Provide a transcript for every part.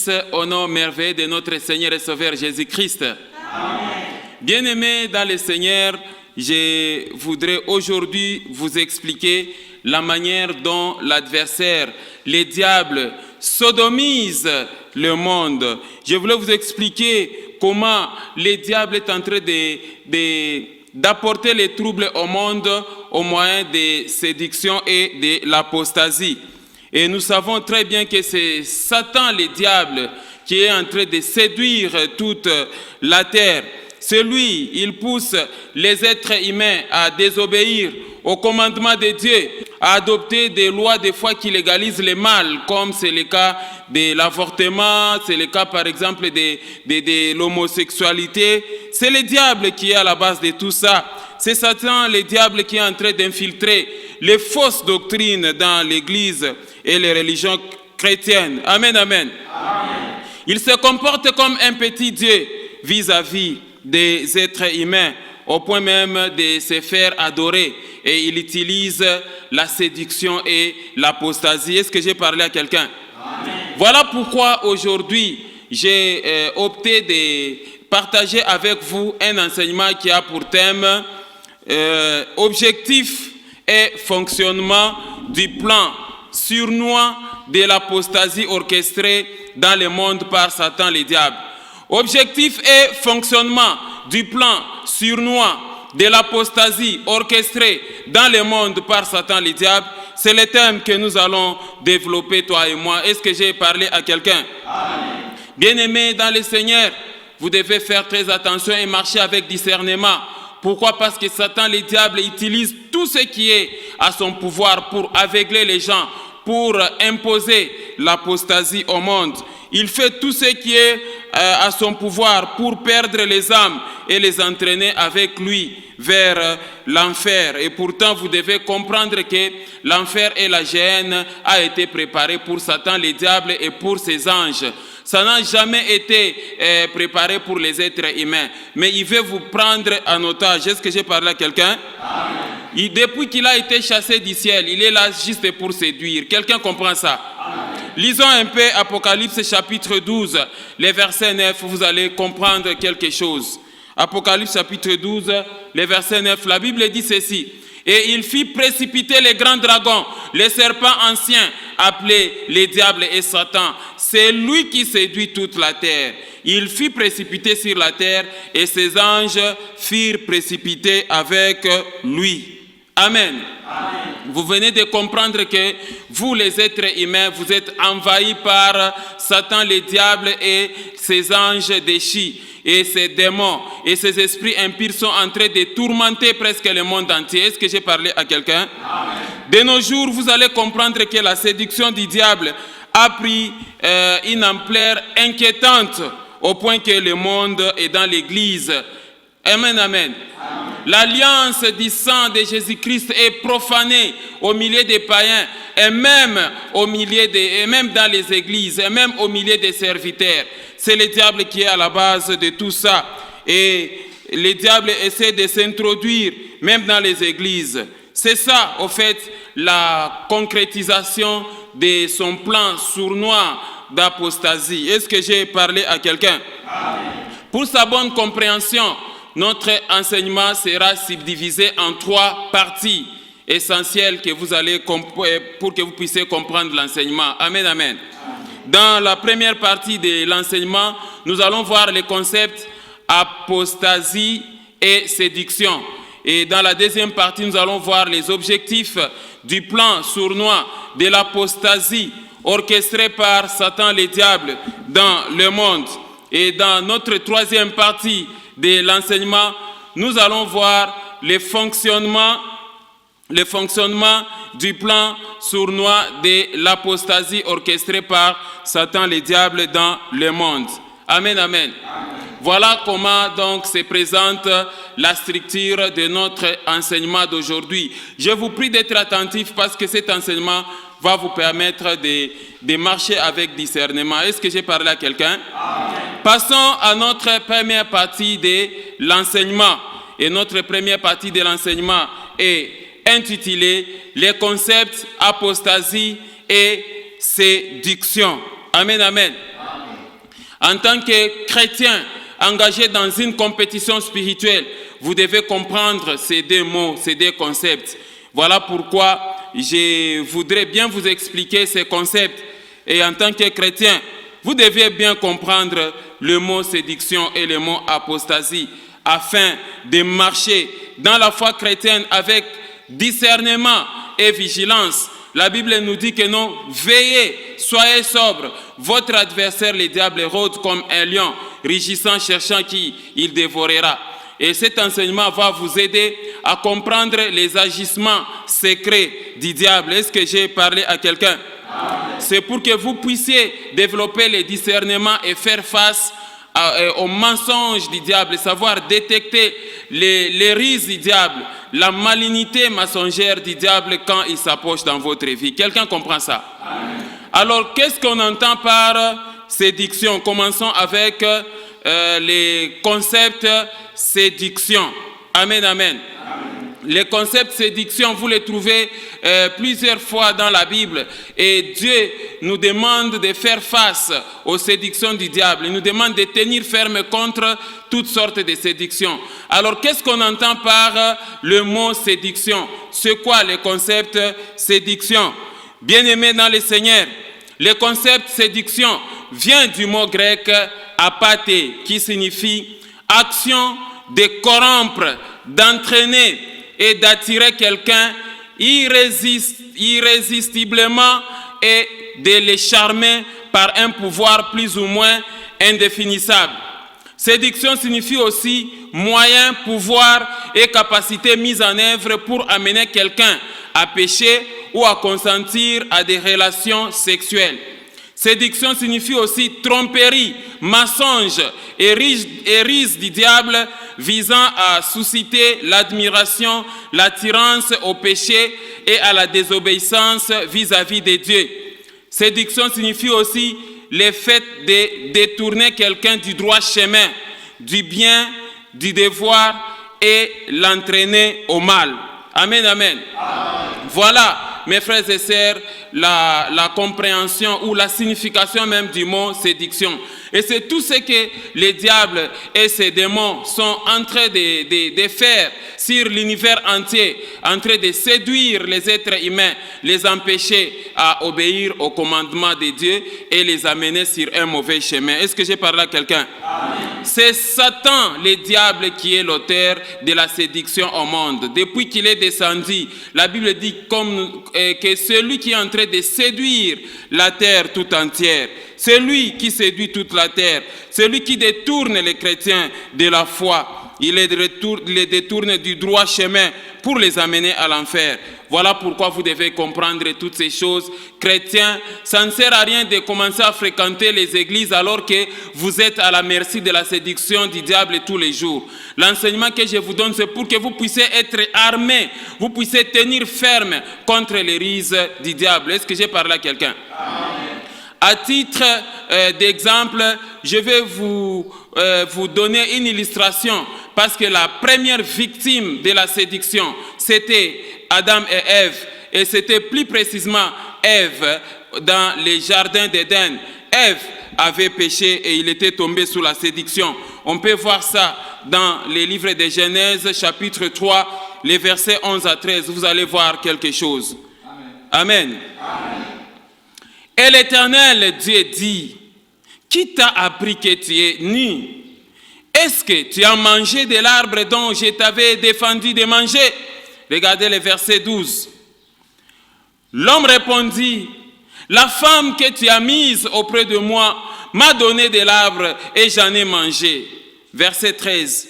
bénisse au nom merveilleux de notre Seigneur et Sauveur Jésus-Christ. Bien-aimés dans le Seigneur, je voudrais aujourd'hui vous expliquer la manière dont l'adversaire, le diable, sodomise le monde. Je voulais vous expliquer comment le diable est en train d'apporter les troubles au monde au moyen de séduction et de l'apostasie. Et nous savons très bien que c'est Satan, le diable, qui est en train de séduire toute la terre. C'est lui, il pousse les êtres humains à désobéir au commandement de Dieu, à adopter des lois des fois qui légalisent le mal, comme c'est le cas de l'avortement, c'est le cas par exemple de l'homosexualité. C'est le diable qui est à la base de tout ça. C'est Satan, le diable, qui est en train d'infiltrer les fausses doctrines dans l'Église et les religions chrétiennes. Amen, amen. Amen. Il se comporte comme un petit Dieu vis-à-vis des êtres humains, au point même de se faire adorer. Et il utilise la séduction et l'apostasie. Est-ce que j'ai parlé à quelqu'un? Voilà pourquoi aujourd'hui, j'ai opté de partager avec vous un enseignement qui a pour thème objectif et fonctionnement du plan sournois de l'apostasie orchestrée dans le monde par Satan, le diable. Objectif et fonctionnement du plan sournois de l'apostasie orchestrée dans le monde par Satan, le diable, c'est le thème que nous allons développer, toi et moi. Est-ce que j'ai parlé à quelqu'un? Bien-aimés dans le Seigneur, vous devez faire très attention et marcher avec discernement. Pourquoi? Parce que Satan, le diable, utilise tout ce qui est à son pouvoir pour aveugler les gens, pour imposer l'apostasie au monde. Il fait tout ce qui est à son pouvoir pour perdre les âmes et les entraîner avec lui vers l'enfer. Et pourtant, vous devez comprendre que l'enfer et la géhenne a été préparé pour Satan, le diable, et pour ses anges. Ça n'a jamais été préparé pour les êtres humains. Mais il veut vous prendre en otage. Est-ce que j'ai parlé à quelqu'un? Depuis qu'il a été chassé du ciel, il est là juste pour séduire. Quelqu'un comprend ça? Lisons un peu Apocalypse chapitre 12, les versets 9, vous allez comprendre quelque chose. Apocalypse chapitre 12, les versets 9, la Bible dit ceci. Et il fit précipiter les grands dragons, les serpents anciens, appelés les diables et Satan. C'est lui qui séduit toute la terre. Il fit précipiter sur la terre et ses anges firent précipiter avec lui. Amen. Amen. Vous venez de comprendre que vous, les êtres humains, vous êtes envahis par Satan, le diable et ses anges déchus et ses démons et ses esprits impurs sont en train de tourmenter presque le monde entier. Est-ce que j'ai parlé à quelqu'un? De nos jours, vous allez comprendre que la séduction du diable a pris une ampleur inquiétante au point que le monde est dans l'Église. Amen, amen. L'alliance du sang de Jésus-Christ est profanée au milieu des païens et même dans les églises et même au milieu des serviteurs. C'est le diable qui est à la base de tout ça. Et le diable essaie de s'introduire même dans les églises. C'est ça, au fait, la concrétisation de son plan sournois d'apostasie. Est-ce que j'ai parlé à quelqu'un? Pour sa bonne compréhension, notre enseignement sera subdivisé en 3 parties essentielles que vous allez pour que vous puissiez comprendre l'enseignement. Amen, amen. Dans la première partie de l'enseignement, nous allons voir les concepts apostasie et séduction. Et dans la deuxième partie, nous allons voir les objectifs du plan sournois de l'apostasie orchestré par Satan, le diable, dans le monde. Et dans notre troisième partie de l'enseignement, nous allons voir le fonctionnement du plan sournois de l'apostasie orchestrée par Satan, le diable, dans le monde. Amen, amen. Voilà comment donc se présente la structure de notre enseignement d'aujourd'hui. Je vous prie d'être attentifs parce que cet enseignement va vous permettre de marcher avec discernement. Est-ce que j'ai parlé à quelqu'un? Passons à notre première partie de l'enseignement. Et notre première partie de l'enseignement est intitulée « Les concepts apostasie et séduction ». Amen, amen. En tant que chrétien engagé dans une compétition spirituelle, vous devez comprendre ces deux mots, ces deux concepts. Voilà pourquoi je voudrais bien vous expliquer ces concepts. Et en tant que chrétien, vous devez bien comprendre le mot séduction et le mot apostasie afin de marcher dans la foi chrétienne avec discernement et vigilance. La Bible nous dit que non, veillez, soyez sobres. Votre adversaire, le diable, rôde comme un lion, rugissant, cherchant qui il dévorera. Et cet enseignement va vous aider à comprendre les agissements secrets du diable. Est-ce que j'ai parlé à quelqu'un? C'est pour que vous puissiez développer le discernement et faire face aux mensonges du diable, savoir détecter les ruses du diable, la malignité mensongère du diable quand il s'approche dans votre vie. Quelqu'un comprend ça? Amen. Alors, qu'est-ce qu'on entend par séduction? Commençons avec les concepts séduction. Amen, amen. Les concepts séduction, vous les trouvez plusieurs fois dans la Bible. Et Dieu nous demande de faire face aux séductions du diable. Il nous demande de tenir ferme contre toutes sortes de séductions. Alors, qu'est-ce qu'on entend par le mot séduction? C'est quoi le concept séduction? Bien-aimés dans le Seigneur, le concept séduction vient du mot grec apate, qui signifie action de corrompre, d'entraîner et d'attirer quelqu'un irrésistiblement et de le charmer par un pouvoir plus ou moins indéfinissable. Séduction signifie aussi moyen, pouvoir et capacité mise en œuvre pour amener quelqu'un à pécher ou à consentir à des relations sexuelles. Séduction signifie aussi tromperie, mensonge et ruse du diable visant à susciter l'admiration, l'attirance au péché et à la désobéissance vis-à-vis de Dieu. Séduction signifie aussi le fait de détourner quelqu'un du droit chemin, du bien, du devoir et l'entraîner au mal. Amen, amen. Amen. Voilà, mes frères et sœurs, la compréhension ou la signification même du mot séduction. Et c'est tout ce que les diables et ses démons sont en train de faire sur l'univers entier, en train de séduire les êtres humains, les empêcher à obéir aux commandements de Dieu et les amener sur un mauvais chemin. Est-ce que j'ai parlé à quelqu'un? C'est Satan, le diable, qui est l'auteur de la séduction au monde. Depuis qu'il est descendu, la Bible dit que celui qui est en train de séduire la terre tout entière, c'est lui qui séduit toute la terre, c'est lui qui détourne les chrétiens de la foi. Il les détourne du droit chemin pour les amener à l'enfer. Voilà pourquoi vous devez comprendre toutes ces choses. Chrétiens, ça ne sert à rien de commencer à fréquenter les églises alors que vous êtes à la merci de la séduction du diable tous les jours. L'enseignement que je vous donne, c'est pour que vous puissiez être armés, vous puissiez tenir ferme contre les ruses du diable. Est-ce que j'ai parlé à quelqu'un? À titre d'exemple, je vais vous donner une illustration parce que la première victime de la séduction, c'était Adam et Ève. Et c'était plus précisément Ève dans les jardins d'Éden. Ève avait péché et il était tombé sous la séduction. On peut voir ça dans les livres de Genèse, chapitre 3, les versets 11 à 13. Vous allez voir quelque chose. Amen. Amen. Et l'Éternel Dieu dit, qui t'a appris que tu es nu? Est-ce que tu as mangé de l'arbre dont je t'avais défendu de manger? Regardez le verset 12. L'homme répondit, la femme que tu as mise auprès de moi m'a donné de l'arbre et j'en ai mangé. Verset 13.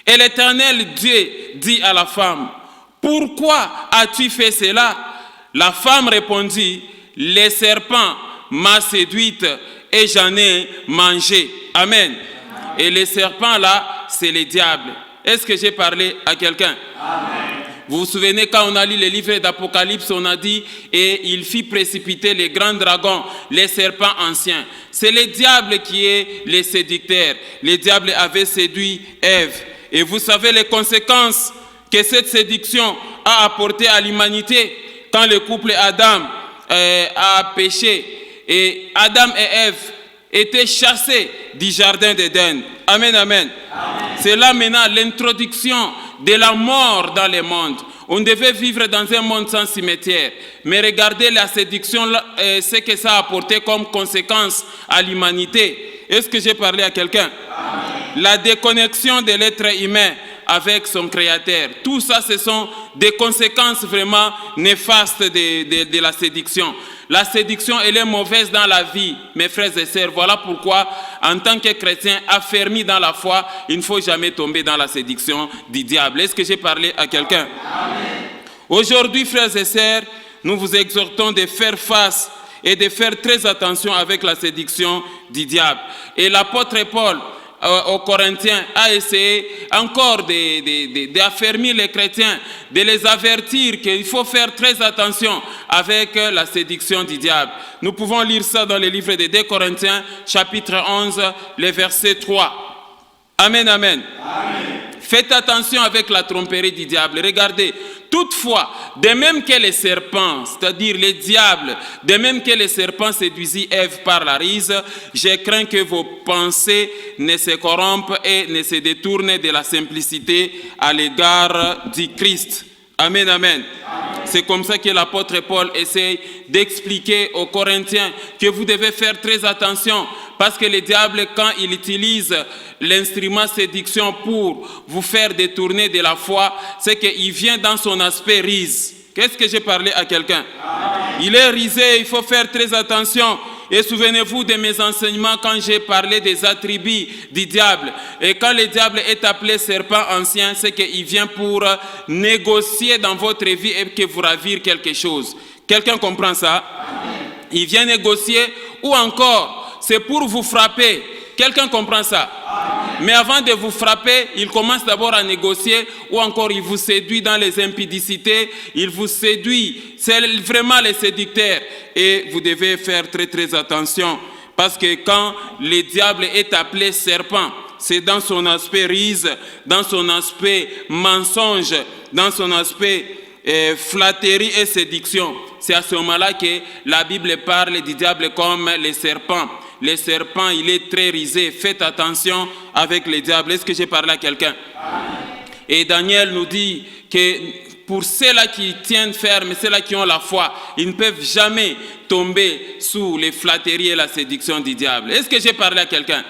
Et l'Éternel Dieu dit à la femme, pourquoi as-tu fait cela? La femme répondit, le serpent m'a séduite et j'en ai mangé. Amen. Et le serpent là, c'est le diable. Est-ce que j'ai parlé à quelqu'un? Vous vous souvenez quand on a lu les livres d'Apocalypse, on a dit et il fit précipiter les grands dragons, les serpents anciens. C'est le diable qui est le séducteur. Le diable avait séduit Ève. Et vous savez les conséquences que cette séduction a apporté à l'humanité quand le couple Adam a péché. Et Adam et Ève été chassés du jardin d'Éden. Amen, amen. C'est là maintenant l'introduction de la mort dans le monde. On devait vivre dans un monde sans cimetière. Mais regardez la séduction, ce que ça a apporté comme conséquence à l'humanité. Est-ce que j'ai parlé à quelqu'un? La déconnexion de l'être humain avec son Créateur. Tout ça, ce sont des conséquences vraiment néfastes de la séduction. La séduction, elle est mauvaise dans la vie, mes frères et sœurs. Voilà pourquoi, en tant que chrétien affermi dans la foi, il ne faut jamais tomber dans la séduction du diable. Est-ce que j'ai parlé à quelqu'un? Aujourd'hui, frères et sœurs, nous vous exhortons de faire face et de faire très attention avec la séduction du diable. Et l'apôtre Paul, aux Corinthiens, a essayé encore d'affermir les chrétiens, de les avertir qu'il faut faire très attention avec la séduction du diable. Nous pouvons lire ça dans le livre de 2 Corinthiens, chapitre 11, le verset 3. Amen, amen. Amen. Faites attention avec la tromperie du diable. Regardez, toutefois, de même que les serpents, c'est-à-dire les diables, de même que les serpents séduisit Ève par la ruse, je crains que vos pensées ne se corrompent et ne se détournent de la simplicité à l'égard du Christ. Amen, amen. C'est comme ça que l'apôtre Paul essaie d'expliquer aux Corinthiens que vous devez faire très attention parce que le diable, quand il utilise l'instrument séduction pour vous faire détourner de la foi, c'est qu'il vient dans son aspect ruse. Qu'est-ce que j'ai parlé à quelqu'un? Il est risé, il faut faire très attention. Et souvenez-vous de mes enseignements quand j'ai parlé des attributs du diable. Et quand le diable est appelé serpent ancien, c'est qu'il vient pour négocier dans votre vie et que vous ravir quelque chose. Quelqu'un comprend ça? Il vient négocier ou encore, c'est pour vous frapper. Quelqu'un comprend ça? Mais avant de vous frapper, il commence d'abord à négocier ou encore il vous séduit dans les impudicités, il vous séduit. C'est vraiment les séducteurs. Et vous devez faire très très attention parce que quand le diable est appelé serpent, c'est dans son aspect ruse, dans son aspect mensonge, dans son aspect flatterie et séduction. C'est à ce moment-là que la Bible parle du diable comme les serpents. Le serpent, il est très risé. Faites attention avec le diable. Est-ce que j'ai parlé à quelqu'un? Et Daniel nous dit que pour ceux-là qui tiennent ferme, ceux-là qui ont la foi, ils ne peuvent jamais tomber sous les flatteries et la séduction du diable. Est-ce que j'ai parlé à quelqu'un?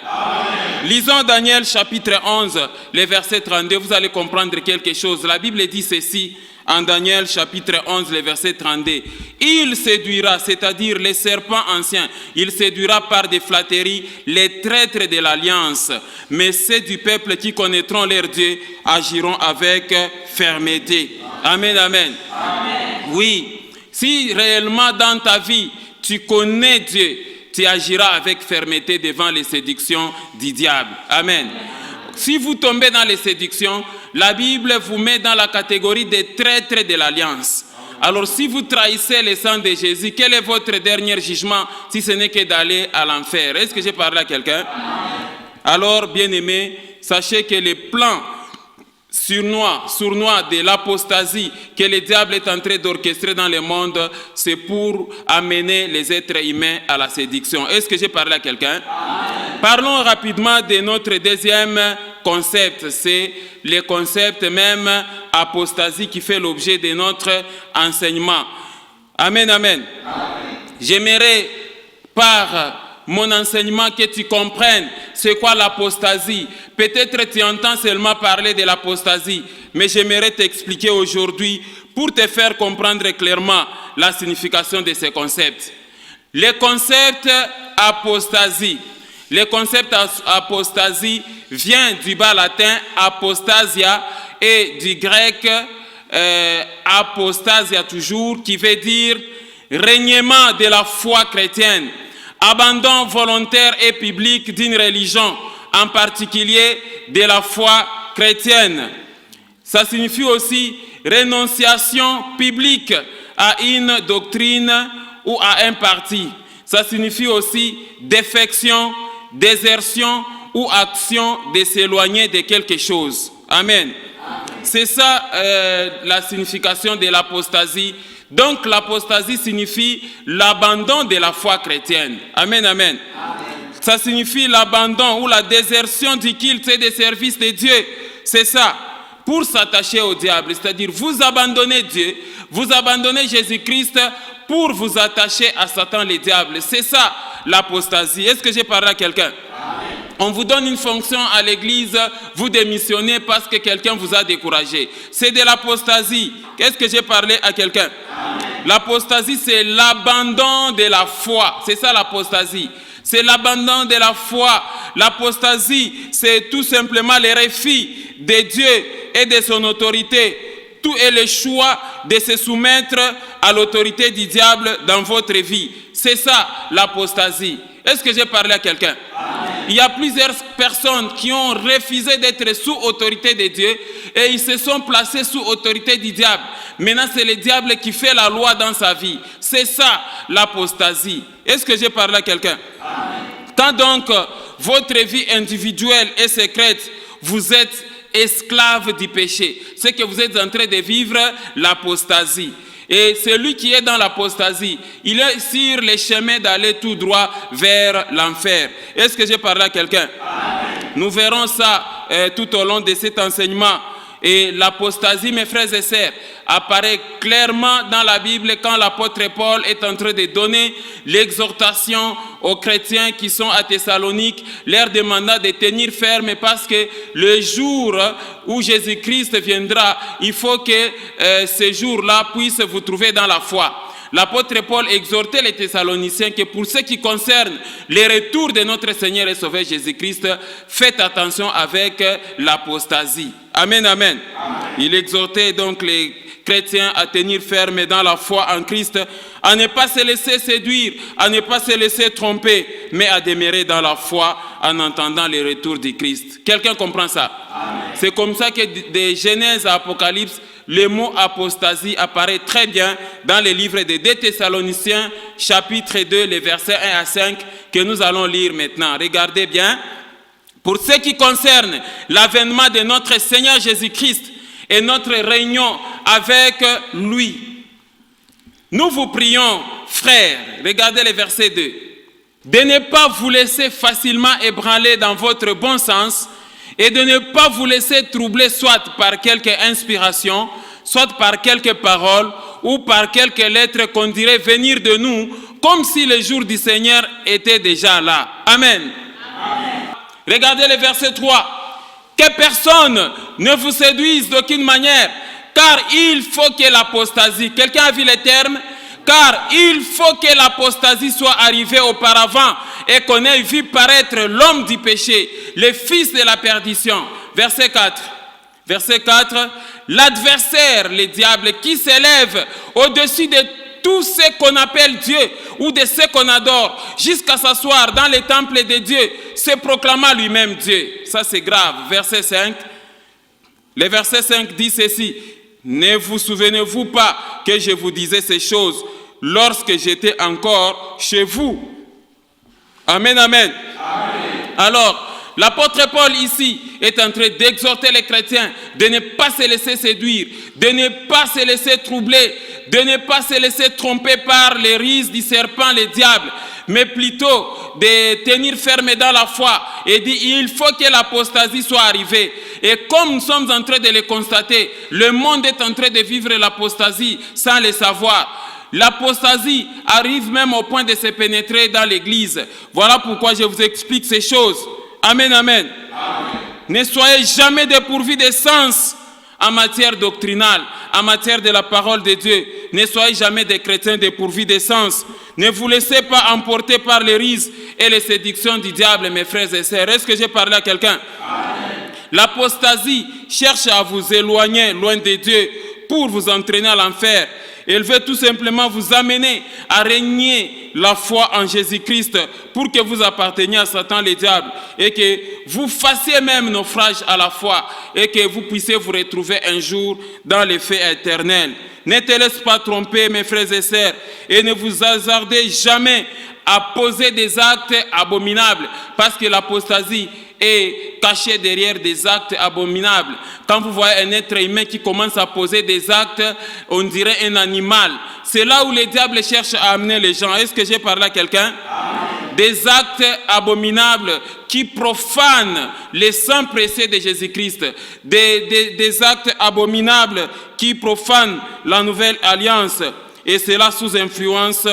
Lisons Daniel chapitre 11, le verset 32, vous allez comprendre quelque chose. La Bible dit ceci. En Daniel chapitre 11, le verset 32, il séduira, c'est-à-dire les serpents anciens, il séduira par des flatteries les traîtres de l'alliance, mais ceux du peuple qui connaîtront leur Dieu agiront avec fermeté. Amen, amen. Amen. Oui, si réellement dans ta vie tu connais Dieu, tu agiras avec fermeté devant les séductions du diable. Amen. Si vous tombez dans les séductions, la Bible vous met dans la catégorie des traîtres de l'alliance. Alors si vous trahissez le sang de Jésus, quel est votre dernier jugement si ce n'est que d'aller à l'enfer? Est-ce que j'ai parlé à quelqu'un? Alors, bien-aimés, sachez que les plans sournois de l'apostasie que le diable est en train d'orchestrer dans le monde, c'est pour amener les êtres humains à la séduction. Est-ce que j'ai parlé à quelqu'un? Parlons rapidement de notre deuxième concept, c'est le concept même apostasie qui fait l'objet de notre enseignement. Amen, amen. J'aimerais par mon enseignement que tu comprennes c'est quoi l'apostasie. Peut-être tu entends seulement parler de l'apostasie, mais j'aimerais t'expliquer aujourd'hui pour te faire comprendre clairement la signification de ces concepts. Le concept apostasie. Le concept apostasie vient du bas latin apostasia et du grec apostasia toujours, qui veut dire reniement de la foi chrétienne, abandon volontaire et public d'une religion, en particulier de la foi chrétienne. Ça signifie aussi renonciation publique à une doctrine ou à un parti. Ça signifie aussi défection, désertion ou action de s'éloigner de quelque chose. Amen. C'est ça la signification de l'apostasie. Donc l'apostasie signifie l'abandon de la foi chrétienne. Amen, amen. ça signifie l'abandon ou la désertion du culte et des services de Dieu. C'est ça, pour s'attacher au diable. C'est-à-dire, vous abandonnez Dieu, vous abandonnez Jésus-Christ pour vous attacher à Satan, le diable. C'est ça, l'apostasie. Est-ce que j'ai parlé à quelqu'un? On vous donne une fonction à l'église, vous démissionnez parce que quelqu'un vous a découragé. C'est de l'apostasie. Qu'est-ce que j'ai parlé à quelqu'un? L'apostasie, c'est l'abandon de la foi. C'est ça l'apostasie. C'est l'abandon de la foi. L'apostasie, c'est tout simplement le refus de Dieu et de son autorité. Tout est le choix de se soumettre à l'autorité du diable dans votre vie. C'est ça l'apostasie. Est-ce que j'ai parlé à quelqu'un? Il y a plusieurs personnes qui ont refusé d'être sous autorité de Dieu et ils se sont placés sous autorité du diable. Maintenant, c'est le diable qui fait la loi dans sa vie. C'est ça l'apostasie. Est-ce que j'ai parlé à quelqu'un? Quand donc votre vie individuelle est secrète, vous êtes esclave du péché. C'est que vous êtes en train de vivre l'apostasie. Et celui qui est dans l'apostasie, il est sur le chemin d'aller tout droit vers l'enfer. Est-ce que j'ai parlé à quelqu'un? Nous verrons ça tout au long de cet enseignement. Et l'apostasie, mes frères et sœurs, apparaît clairement dans la Bible quand l'apôtre Paul est en train de donner l'exhortation aux chrétiens qui sont à Thessalonique, leur demandant de tenir ferme parce que le jour où Jésus-Christ viendra, il faut que ce jour-là puisse vous trouver dans la foi. L'apôtre Paul exhortait les Thessaloniciens que pour ce qui concerne le retour de notre Seigneur et Sauveur Jésus-Christ, faites attention avec l'apostasie. Amen, amen. Il exhortait donc les chrétiens à tenir ferme dans la foi en Christ, à ne pas se laisser séduire, à ne pas se laisser tromper, mais à demeurer dans la foi en entendant le retour du Christ. Quelqu'un comprend ça? C'est comme ça que de Genèse à Apocalypse, le mot apostasie apparaît très bien dans le livre de 2 Thessaloniciens, chapitre 2, les versets 1 à 5, que nous allons lire maintenant. Regardez bien. Pour ce qui concerne l'avènement de notre Seigneur Jésus-Christ et notre réunion avec lui, nous vous prions, frères, regardez le verset 2, de ne pas vous laisser facilement ébranler dans votre bon sens et de ne pas vous laisser troubler soit par quelque inspiration, soit par quelques paroles ou par quelques lettres qu'on dirait venir de nous, comme si le jour du Seigneur était déjà là. Amen. Amen. Regardez le verset 3. Que personne ne vous séduise d'aucune manière, car il faut que l'apostasie, quelqu'un a vu les termes? Car il faut que l'apostasie soit arrivée auparavant et qu'on ait vu paraître l'homme du péché, le fils de la perdition. Verset 4. Verset 4. L'adversaire, le diable, qui s'élève au-dessus de tout ce qu'on appelle Dieu ou de ce qu'on adore, jusqu'à s'asseoir dans les temples de Dieu, se proclamant lui-même Dieu. Ça c'est grave. Verset 5. Le verset 5 dit ceci. Ne vous souvenez-vous pas que je vous disais ces choses lorsque j'étais encore chez vous? Amen, amen. Amen. Alors, l'apôtre Paul ici est en train d'exhorter les chrétiens de ne pas se laisser séduire, de ne pas se laisser troubler, de ne pas se laisser tromper par les ruses du serpent, le diable, mais plutôt de tenir ferme dans la foi et dit il faut que l'apostasie soit arrivée. Et comme nous sommes en train de le constater, le monde est en train de vivre l'apostasie sans le savoir. L'apostasie arrive même au point de se pénétrer dans l'église. Voilà pourquoi je vous explique ces choses. Amen, amen. Amen. Ne soyez jamais dépourvus de sens en matière doctrinale, en matière de la parole de Dieu. Ne soyez jamais des chrétiens dépourvus de sens. Ne vous laissez pas emporter par les ruses et les séductions du diable, mes frères et sœurs. Est-ce que j'ai parlé à quelqu'un? L'apostasie cherche à vous éloigner loin de Dieu pour vous entraîner à l'enfer. Elle veut tout simplement vous amener à régner la foi en Jésus-Christ pour que vous apparteniez à Satan le diable et que vous fassiez même naufrage à la foi et que vous puissiez vous retrouver un jour dans les feux éternels. Ne te laisse pas tromper, mes frères et sœurs, et ne vous hasardez jamais à poser des actes abominables parce que l'apostasie est cachée derrière des actes abominables. Quand vous voyez un être humain qui commence à poser des actes, on dirait un animal. C'est là où le diable cherche à amener les gens. Est-ce que j'ai parlé à quelqu'un? des actes abominables qui profanent le sang précieux de Jésus-Christ, des actes abominables qui profanent la nouvelle alliance, et cela sous influence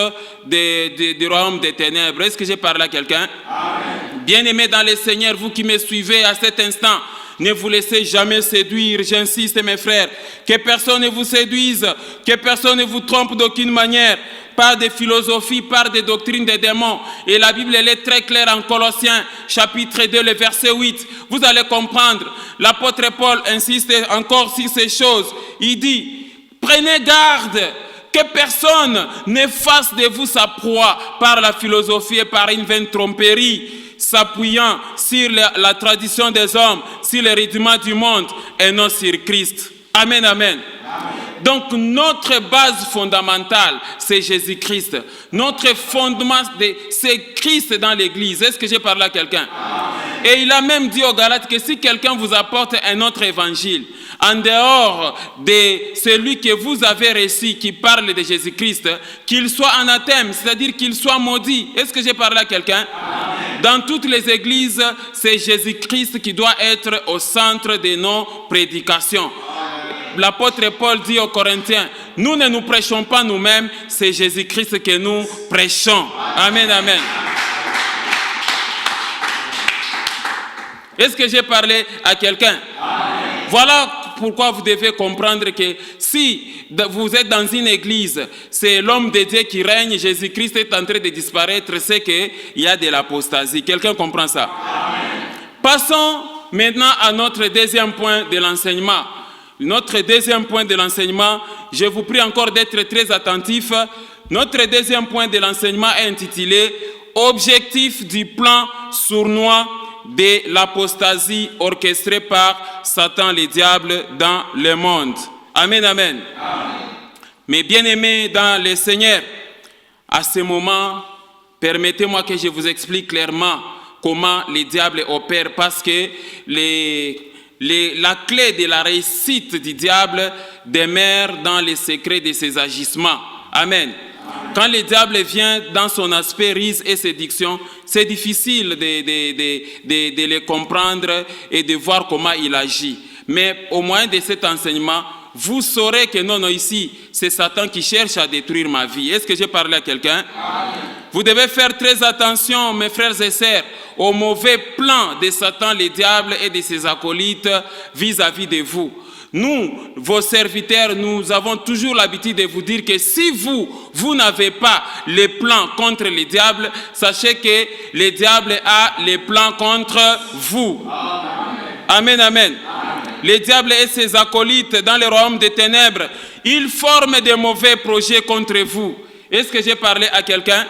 du royaume des ténèbres. Est-ce que j'ai parlé à quelqu'un? Bien-aimés dans le Seigneur, vous qui me suivez à cet instant, ne vous laissez jamais séduire, j'insiste mes frères, que personne ne vous séduise, que personne ne vous trompe d'aucune manière, par des philosophies, par des doctrines des démons. Et la Bible, elle est très claire en Colossiens, chapitre 2, le verset 8. Vous allez comprendre, l'apôtre Paul insiste encore sur ces choses. Il dit, prenez garde que personne ne fasse de vous sa proie par la philosophie et par une vaine tromperie, s'appuyant sur la tradition des hommes, sur les rudiments du monde et non sur Christ. Amen, amen. Donc notre base fondamentale, c'est Jésus-Christ. Notre fondement, c'est Christ dans l'Église. Est-ce que j'ai parlé à quelqu'un? Et il a même dit aux Galates que si quelqu'un vous apporte un autre évangile, en dehors de celui que vous avez reçu, qui parle de Jésus-Christ, qu'il soit anathème, c'est-à-dire qu'il soit maudit. Est-ce que j'ai parlé à quelqu'un? Dans toutes les églises, c'est Jésus-Christ qui doit être au centre de nos prédications. L'apôtre Paul dit aux Corinthiens, nous ne nous prêchons pas nous-mêmes, c'est Jésus-Christ que nous prêchons. Amen, amen. Est-ce que j'ai parlé à quelqu'un? Voilà pourquoi vous devez comprendre que si vous êtes dans une église, c'est l'homme de Dieu qui règne, Jésus-Christ est en train de disparaître, c'est qu'il y a de l'apostasie. Quelqu'un comprend ça? Passons maintenant à notre deuxième point de l'enseignement. Notre deuxième point de l'enseignement, je vous prie encore d'être très attentifs. Notre deuxième point de l'enseignement est intitulé « Objectif du plan sournois de l'apostasie orchestrée par Satan le diable dans le monde. » Amen, amen. Mes bien-aimés dans le Seigneur, à ce moment, permettez-moi que je vous explique clairement comment le diable opère, parce que la clé de la réussite du diable demeure dans les secrets de ses agissements. Amen. Quand le diable vient dans son aspect ruse et séduction, c'est difficile de le comprendre et de voir comment il agit. Mais au moyen de cet enseignement, vous saurez que non, ici, c'est Satan qui cherche à détruire ma vie. Est-ce que j'ai parlé à quelqu'un? Vous devez faire très attention, mes frères et sœurs, au mauvais plan de Satan, le diable et de ses acolytes vis-à-vis de vous. Nous, vos serviteurs, nous avons toujours l'habitude de vous dire que si vous n'avez pas les plans contre le diable, sachez que le diable a les plans contre vous. Amen, amen. Le diable et ses acolytes dans le royaume des ténèbres, ils forment de mauvais projets contre vous. Est-ce que j'ai parlé à quelqu'un?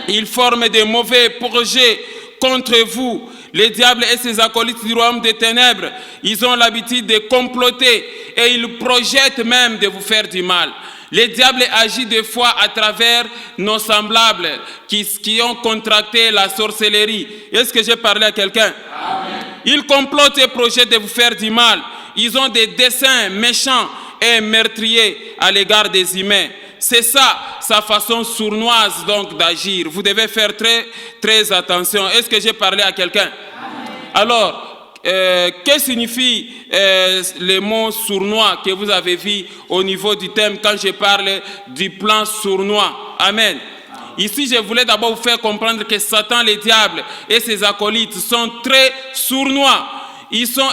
Ils forment de mauvais projets contre vous. Les diables et ses acolytes du royaume des ténèbres, ils ont l'habitude de comploter et ils projettent même de vous faire du mal. Le diable agit des fois à travers nos semblables qui ont contracté la sorcellerie. Est-ce que j'ai parlé à quelqu'un? Ils complotent et projettent de vous faire du mal. Ils ont des desseins méchants et meurtriers à l'égard des humains. C'est ça, sa façon sournoise donc d'agir. Vous devez faire très, très attention. Est-ce que j'ai parlé à quelqu'un? Alors, que signifie le mot sournois que vous avez vu au niveau du thème quand je parle du plan sournois? Amen. Ici, je voulais d'abord vous faire comprendre que Satan, le diable et ses acolytes sont très sournois. Ils ont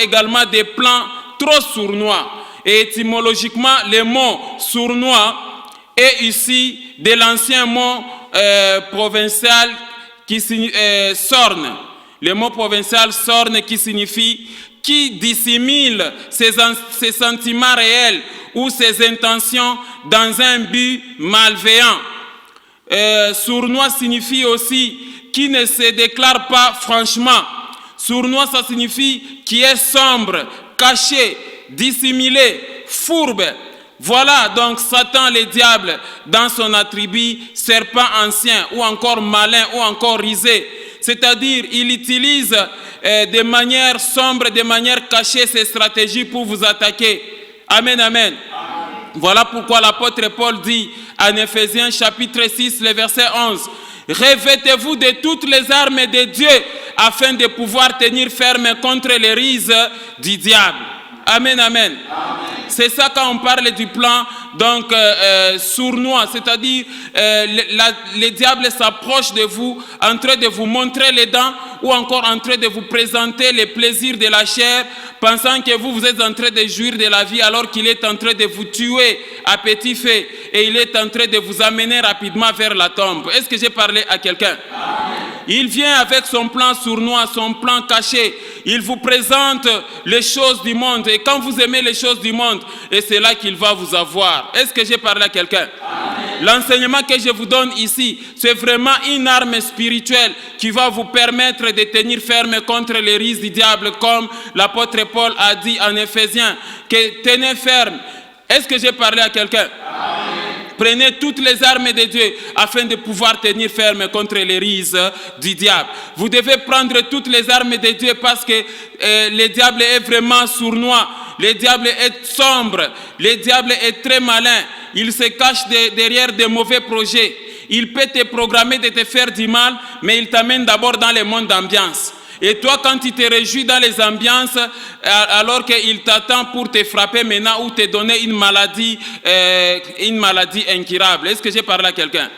également des plans trop sournois. Et étymologiquement, le mot sournois est ici de l'ancien mot provincial qui signifie sorne. Le mot provincial sorne qui signifie qui dissimule ses sentiments réels ou ses intentions dans un but malveillant. Sournois signifie aussi qui ne se déclare pas franchement. Sournois, ça signifie qui est sombre, caché, dissimulé, fourbe. Voilà donc Satan le diable dans son attribut serpent ancien ou encore malin ou encore risé. C'est-à-dire il utilise de manière sombre, de manière cachée ses stratégies pour vous attaquer. Amen, amen. Voilà pourquoi l'apôtre Paul dit en Éphésiens chapitre 6, le verset 11, « Revêtez-vous de toutes les armes de Dieu afin de pouvoir tenir ferme contre les ruses du diable. » Amen, amen. C'est ça quand on parle du plan donc sournois, c'est-à-dire le diable s'approche de vous en train de vous montrer les dents ou encore en train de vous présenter les plaisirs de la chair, pensant que vous êtes en train de jouir de la vie alors qu'il est en train de vous tuer à petit feu et il est en train de vous amener rapidement vers la tombe. Est-ce que j'ai parlé à quelqu'un? Il vient avec son plan sournois, son plan caché. Il vous présente les choses du monde. Et quand vous aimez les choses du monde, et c'est là qu'il va vous avoir. Est-ce que j'ai parlé à quelqu'un? L'enseignement que je vous donne ici, c'est vraiment une arme spirituelle qui va vous permettre de tenir ferme contre les ruses du diable, comme l'apôtre Paul a dit en Éphésiens, que tenez ferme. Est-ce que j'ai parlé à quelqu'un? Prenez toutes les armes de Dieu afin de pouvoir tenir ferme contre les ruses du diable. Vous devez prendre toutes les armes de Dieu parce que le diable est vraiment sournois. Le diable est sombre. Le diable est très malin. Il se cache derrière de mauvais projets. Il peut te programmer de te faire du mal, mais il t'amène d'abord dans le monde d'ambiance. Et toi, quand tu te réjouis dans les ambiances, alors qu'il t'attend pour te frapper maintenant ou te donner une maladie incurable. Est-ce que j'ai parlé à quelqu'un?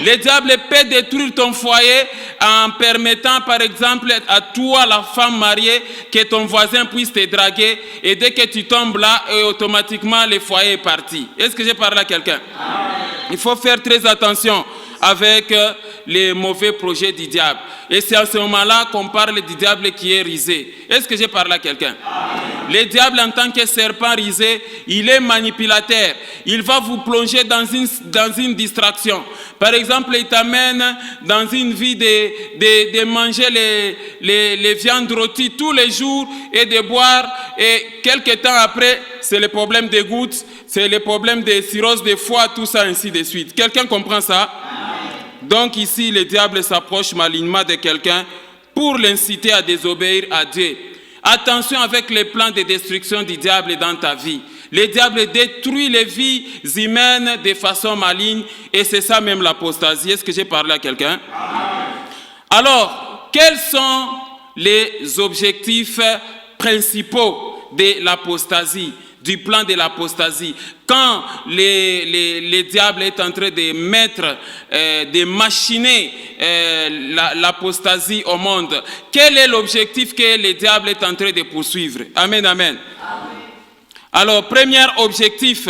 Le diable peut détruire ton foyer en permettant, par exemple, à toi, la femme mariée, que ton voisin puisse te draguer. Et dès que tu tombes là, automatiquement, le foyer est parti. Est-ce que j'ai parlé à quelqu'un? Il faut faire très attention avec les mauvais projets du diable. Et c'est à ce moment-là qu'on parle du diable qui est risé. Est-ce que j'ai parlé à quelqu'un? Le diable, en tant que serpent risé, il est manipulateur. Il va vous plonger dans une distraction. Par exemple, il t'amène dans une vie de manger les viandes rôties tous les jours et de boire. Et quelques temps après, c'est le problème des gouttes, c'est le problème des cirrhoses de foie, tout ça, ainsi de suite. Quelqu'un comprend ça? Donc ici, le diable s'approche malignement de quelqu'un pour l'inciter à désobéir à Dieu. Attention avec les plans de destruction du diable dans ta vie. Le diable détruit les vies humaines de façon maligne et c'est ça même l'apostasie. Est-ce que j'ai parlé à quelqu'un? Alors, quels sont les objectifs principaux de l'apostasie, du plan de l'apostasie? Quand le diable est en train de mettre, de machiner l'apostasie au monde, quel est l'objectif que le diable est en train de poursuivre? Amen, amen. Alors, premier objectif,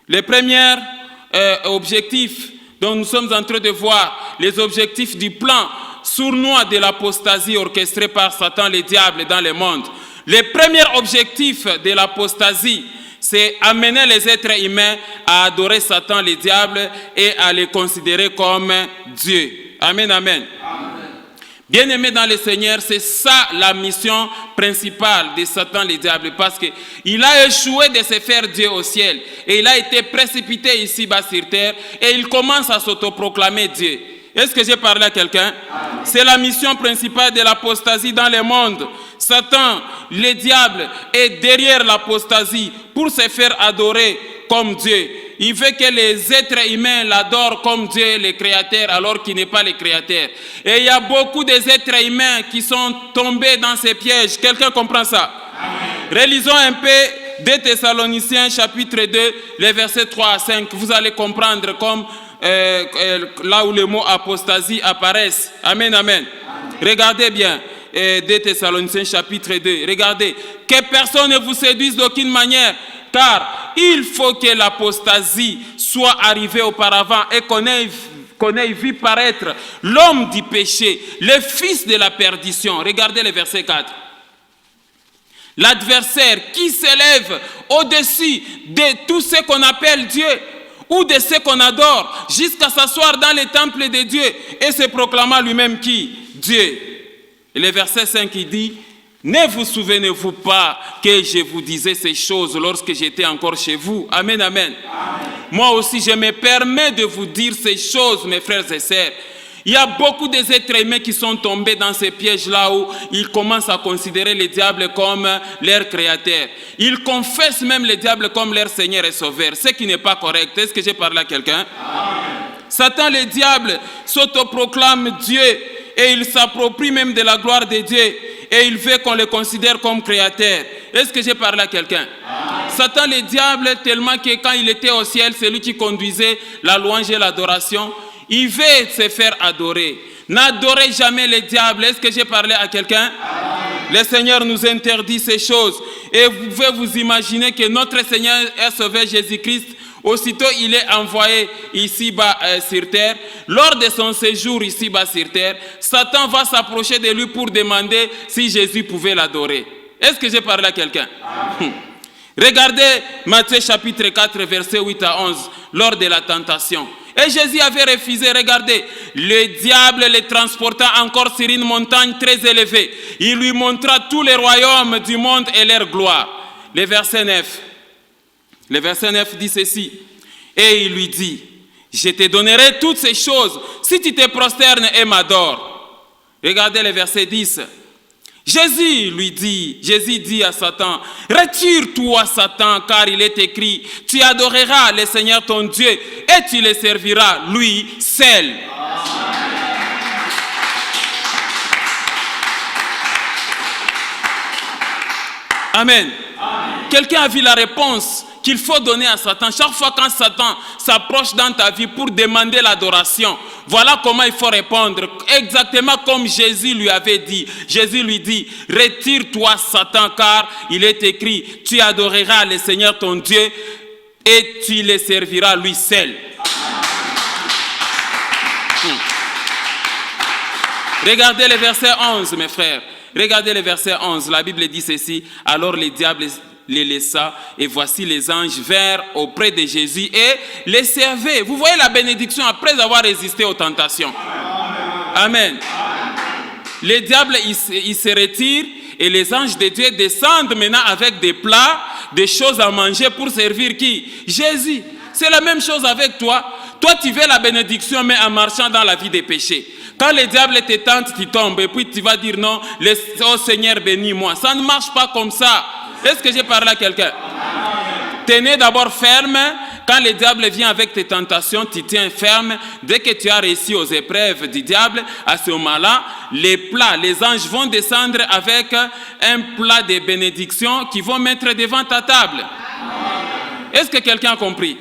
le premier objectif dont nous sommes en train de voir, les objectifs du plan sournois de l'apostasie orchestré par Satan, le diable, dans le monde. Le premier objectif de l'apostasie, c'est amener les êtres humains à adorer Satan, le diable, et à les considérer comme Dieu. Amen, amen. Bien-aimés dans le Seigneur, c'est ça la mission principale de Satan, le diable, parce qu'il a échoué de se faire Dieu au ciel, et il a été précipité ici-bas sur terre, et il commence à s'autoproclamer Dieu. Est-ce que j'ai parlé à quelqu'un? C'est la mission principale de l'apostasie dans le monde. Satan, le diable, est derrière l'apostasie pour se faire adorer comme Dieu. Il veut que les êtres humains l'adorent comme Dieu, le Créateur, alors qu'il n'est pas le Créateur. Et il y a beaucoup d'êtres humains qui sont tombés dans ces pièges. Quelqu'un comprend ça? Relisons un peu 2 Thessaloniciens chapitre 2, les versets 3 à 5. Vous allez comprendre comme là où le mot apostasie apparaissent. Amen, amen. Regardez bien. 2 Thessaloniciens chapitre 2. Regardez. Que personne ne vous séduise d'aucune manière, car il faut que l'apostasie soit arrivée auparavant et qu'on ait vu paraître l'homme du péché, le fils de la perdition. Regardez le verset 4. L'adversaire qui s'élève au-dessus de tout ce qu'on appelle Dieu ou de ce qu'on adore, jusqu'à s'asseoir dans les temples de Dieu et se proclamant lui-même qui? Dieu. Et le verset 5, il dit, ne vous souvenez-vous pas que je vous disais ces choses lorsque j'étais encore chez vous? Amen, amen. Moi aussi, je me permets de vous dire ces choses, mes frères et sœurs. Il y a beaucoup des êtres humains qui sont tombés dans ces pièges-là où ils commencent à considérer le diable comme leur créateur. Ils confessent même le diable comme leur Seigneur et Sauveur, ce qui n'est pas correct. Est-ce que j'ai parlé à quelqu'un? Satan, le diable, s'autoproclame Dieu et il s'approprie même de la gloire de Dieu et il veut qu'on le considère comme créateur. Est-ce que j'ai parlé à quelqu'un? Satan, le diable, tellement que quand il était au ciel, c'est lui qui conduisait la louange et l'adoration. Il veut se faire adorer. N'adorez jamais le diable. Est-ce que j'ai parlé à quelqu'un? Le Seigneur nous interdit ces choses. Et vous pouvez vous imaginer que notre Seigneur et Sauveur Jésus-Christ, aussitôt il est envoyé ici-bas sur terre, lors de son séjour ici-bas sur terre, Satan va s'approcher de lui pour demander si Jésus pouvait l'adorer. Est-ce que j'ai parlé à quelqu'un? Regardez Matthieu chapitre 4, versets 8 à 11, lors de la tentation. Et Jésus avait refusé, regardez, le diable le transporta encore sur une montagne très élevée. Il lui montra tous les royaumes du monde et leur gloire. Le verset 9. Le verset 9 dit ceci. Et il lui dit, je te donnerai toutes ces choses si tu te prosternes et m'adores. Regardez le verset 10. Jésus dit à Satan, retire-toi Satan, car il est écrit, tu adoreras le Seigneur ton Dieu et tu le serviras lui seul. Amen. Quelqu'un a vu la réponse qu'il faut donner à Satan. Chaque fois quand Satan s'approche dans ta vie pour demander l'adoration, voilà comment il faut répondre. Exactement comme Jésus lui avait dit. Jésus lui dit, retire-toi Satan, car il est écrit, tu adoreras le Seigneur ton Dieu et tu le serviras lui seul. Regardez le verset 11, mes frères. Regardez le verset 11. La Bible dit ceci. Alors le diable les laissa et voici les anges vinrent auprès de Jésus et les servaient. Vous voyez la bénédiction après avoir résisté aux tentations. Amen. Le diable il se retire et les anges de Dieu descendent maintenant avec des plats, des choses à manger pour servir qui? Jésus. C'est la même chose avec toi. Toi tu veux la bénédiction mais en marchant dans la vie des péchés. Quand le diable te tente, tu tombes et puis tu vas dire non, oh Seigneur bénis-moi. Ça ne marche pas comme ça. Est-ce que j'ai parlé à quelqu'un? Tenez d'abord ferme. Quand le diable vient avec tes tentations, tu tiens ferme. Dès que tu as réussi aux épreuves du diable, à ce moment-là, les plats, les anges vont descendre avec un plat de bénédiction qu'ils vont mettre devant ta table. Est-ce que quelqu'un a compris?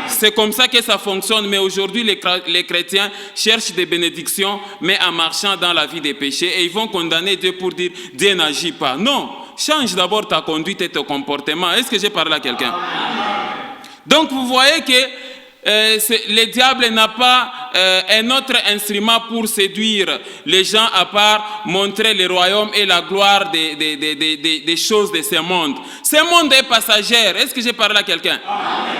C'est comme ça que ça fonctionne. Mais aujourd'hui, les chrétiens cherchent des bénédictions, mais en marchant dans la vie des péchés. Et ils vont condamner Dieu pour dire Dieu n'agit pas. Non, change d'abord ta conduite et ton comportement. Est-ce que j'ai parlé à quelqu'un? Donc vous voyez que le diable n'a pas un autre instrument pour séduire les gens à part montrer le royaume et la gloire des choses de ce monde. Ce monde est passager. Est-ce que j'ai parlé à quelqu'un?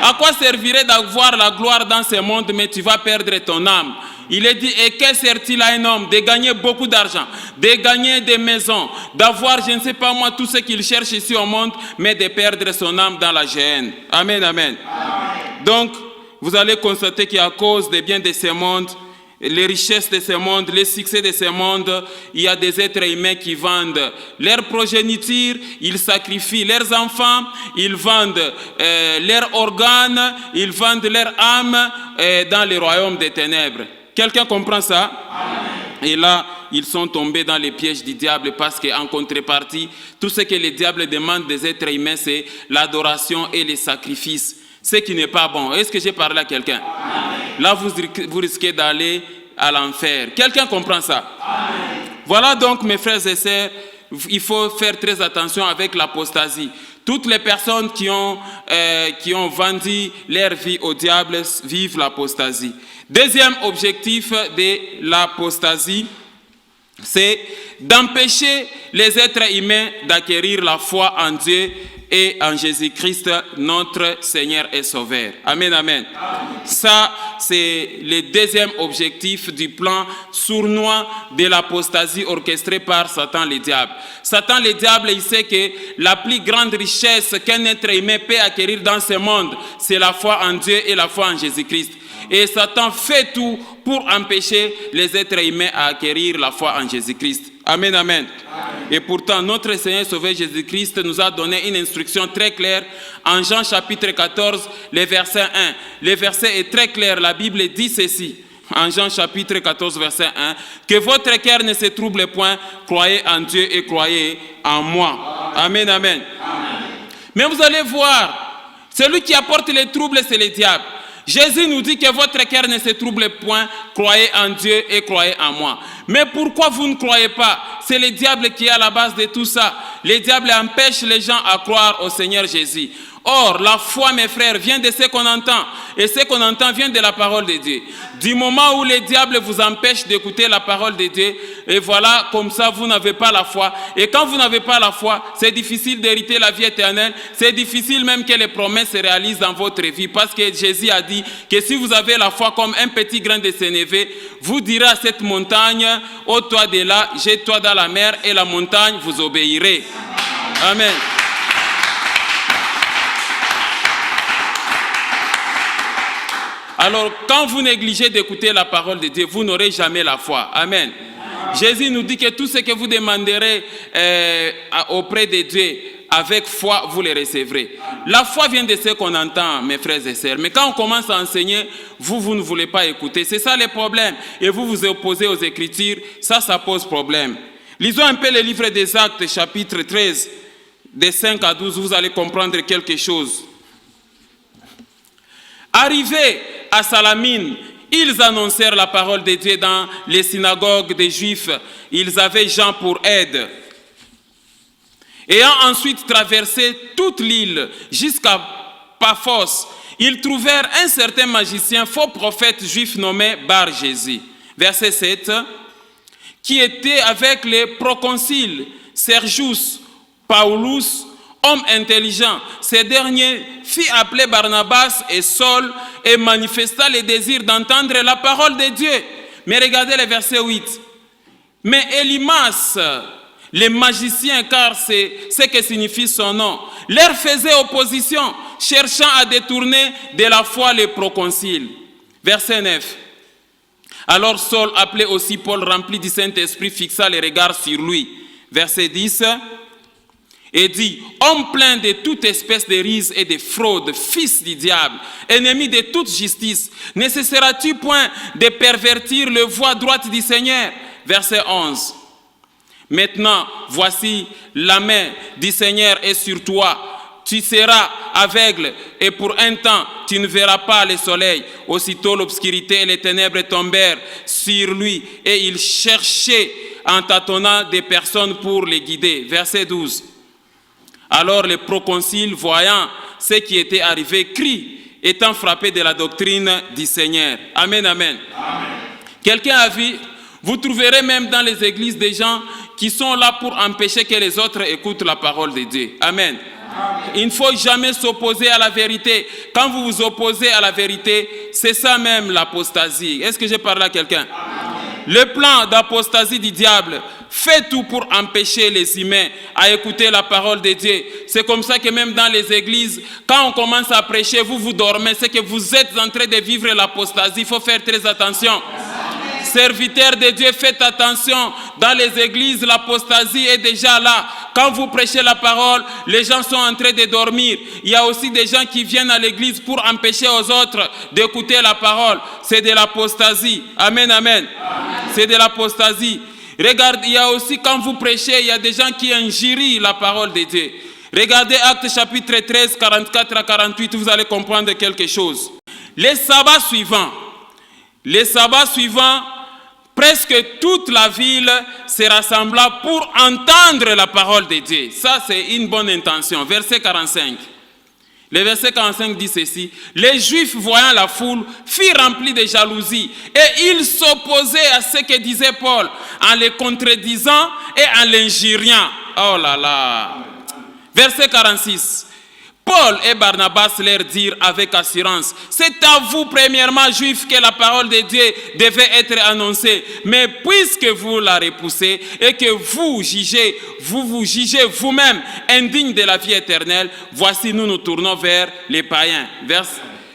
À quoi servirait d'avoir la gloire dans ce monde mais tu vas perdre ton âme? Il est dit, et que sert-il à un homme de gagner beaucoup d'argent, de gagner des maisons, d'avoir, je ne sais pas moi, tout ce qu'il cherche ici au monde, mais de perdre son âme dans la géhenne. Amen, amen. Donc, vous allez constater qu'à cause des biens de ce monde, les richesses de ce monde, les succès de ce monde, il y a des êtres humains qui vendent leur progéniture, ils sacrifient leurs enfants, ils vendent leurs organes, ils vendent leur âme dans le royaume des ténèbres. Quelqu'un comprend ça? Amen. Et là, ils sont tombés dans les pièges du diable parce qu'en contrepartie, tout ce que le diable demande des êtres humains, c'est l'adoration et les sacrifices. Ce qui n'est pas bon. Est-ce que j'ai parlé à quelqu'un? Là, vous risquez d'aller à l'enfer. Quelqu'un comprend ça? Amen. Voilà donc, mes frères et sœurs, il faut faire très attention avec l'apostasie. Toutes les personnes qui ont vendu leur vie au diable vivent l'apostasie. Deuxième objectif de l'apostasie, c'est d'empêcher les êtres humains d'acquérir la foi en Dieu et en Jésus-Christ, notre Seigneur et Sauveur. Amen, amen. Ça, c'est le deuxième objectif du plan sournois de l'apostasie orchestrée par Satan le diable. Satan le diable, il sait que la plus grande richesse qu'un être humain peut acquérir dans ce monde, c'est la foi en Dieu et la foi en Jésus-Christ. Et Satan fait tout pour empêcher les êtres humains à acquérir la foi en Jésus-Christ. Amen, amen. Et pourtant, notre Seigneur et Sauveur Jésus-Christ nous a donné une instruction très claire en Jean chapitre 14, le verset 1. Le verset est très clair, la Bible dit ceci. En Jean chapitre 14, verset 1, « Que votre cœur ne se trouble point, croyez en Dieu et croyez en moi. » Amen, amen. Mais vous allez voir, celui qui apporte les troubles, c'est le diable. Jésus nous dit que votre cœur ne se trouble point, croyez en Dieu et croyez en moi. Mais pourquoi vous ne croyez pas? C'est le diable qui est à la base de tout ça. Le diable empêche les gens à croire au Seigneur Jésus. Or, la foi, mes frères, vient de ce qu'on entend. Et ce qu'on entend vient de la parole de Dieu. Du moment où le diable vous empêche d'écouter la parole de Dieu, et voilà, comme ça, vous n'avez pas la foi. Et quand vous n'avez pas la foi, c'est difficile d'hériter la vie éternelle. C'est difficile même que les promesses se réalisent dans votre vie. Parce que Jésus a dit que si vous avez la foi comme un petit grain de sénévé, vous direz à cette montagne, ôte-toi de là, jette-toi dans la mer, et la montagne vous obéirez. Amen. Alors, quand vous négligez d'écouter la parole de Dieu, vous n'aurez jamais la foi. Amen. Jésus nous dit que tout ce que vous demanderez auprès de Dieu, avec foi, vous le recevrez. La foi vient de ce qu'on entend, mes frères et sœurs. Mais quand on commence à enseigner, vous ne voulez pas écouter. C'est ça le problème. Et vous vous opposez aux Écritures, ça pose problème. Lisons un peu le livre des Actes, chapitre 13, de 5 à 12, vous allez comprendre quelque chose. Arrivés à Salamine, ils annoncèrent la parole de Dieu dans les synagogues des Juifs. Ils avaient Jean pour aide. Ayant ensuite traversé toute l'île jusqu'à Paphos, ils trouvèrent un certain magicien, faux prophète juif nommé Bar-Jésus. Verset 7. Qui était avec les proconsuls Sergius Paulus, homme intelligent. Ce dernier fit appeler Barnabas et Saul et manifesta le désir d'entendre la parole de Dieu. Mais regardez le verset 8. Mais Élymas, le magicien, car c'est ce que signifie son nom, leur faisait opposition, cherchant à détourner de la foi les proconsuls. Verset 9. Alors Saul, appelé aussi Paul, rempli du Saint-Esprit, fixa les regards sur lui. Verset 10. Et dit, homme plein de toute espèce de ruse et de fraude, fils du diable, ennemi de toute justice, ne cesseras-tu point de pervertir le voie droite du Seigneur? Verset 11. Maintenant, voici la main du Seigneur est sur toi. Tu seras aveugle et pour un temps, tu ne verras pas le soleil. Aussitôt, l'obscurité et les ténèbres tombèrent sur lui et il cherchait en tâtonnant des personnes pour les guider. Verset 12. Alors les proconsuls, voyant ce qui était arrivé, crient, étant frappés de la doctrine du Seigneur. Amen, amen. Amen. Quelqu'un a vu, vous trouverez même dans les églises des gens qui sont là pour empêcher que les autres écoutent la parole de Dieu. Amen. Amen. Il ne faut jamais s'opposer à la vérité. Quand vous vous opposez à la vérité, c'est ça même l'apostasie. Est-ce que j'ai parlé à quelqu'un? Le plan d'apostasie du diable fait tout pour empêcher les humains à écouter la parole de Dieu. C'est comme ça que même dans les églises, quand on commence à prêcher, vous dormez. C'est que vous êtes en train de vivre l'apostasie. Il faut faire très attention. Serviteurs de Dieu, faites attention. Dans les églises, l'apostasie est déjà là. Quand vous prêchez la parole, les gens sont en train de dormir. Il y a aussi des gens qui viennent à l'église pour empêcher aux autres d'écouter la parole. C'est de l'apostasie. Amen, amen. C'est de l'apostasie. Regarde, il y a aussi, quand vous prêchez, il y a des gens qui injurient la parole de Dieu. Regardez Actes chapitre 13, 44 à 48, vous allez comprendre quelque chose. Les sabbats suivants, presque toute la ville se rassembla pour entendre la parole de Dieu. Ça, c'est une bonne intention. Verset 45. Le verset 45 dit ceci. Les Juifs, voyant la foule, furent remplis de jalousie et ils s'opposaient à ce que disait Paul en les contredisant et en l'injuriant. Oh là là. Verset 46. Paul et Barnabas leur dirent avec assurance, c'est à vous premièrement, Juifs, que la parole de Dieu devait être annoncée. Mais puisque vous la repoussez et que vous vous jugez vous-même indigne de la vie éternelle, voici nous nous tournons vers les païens.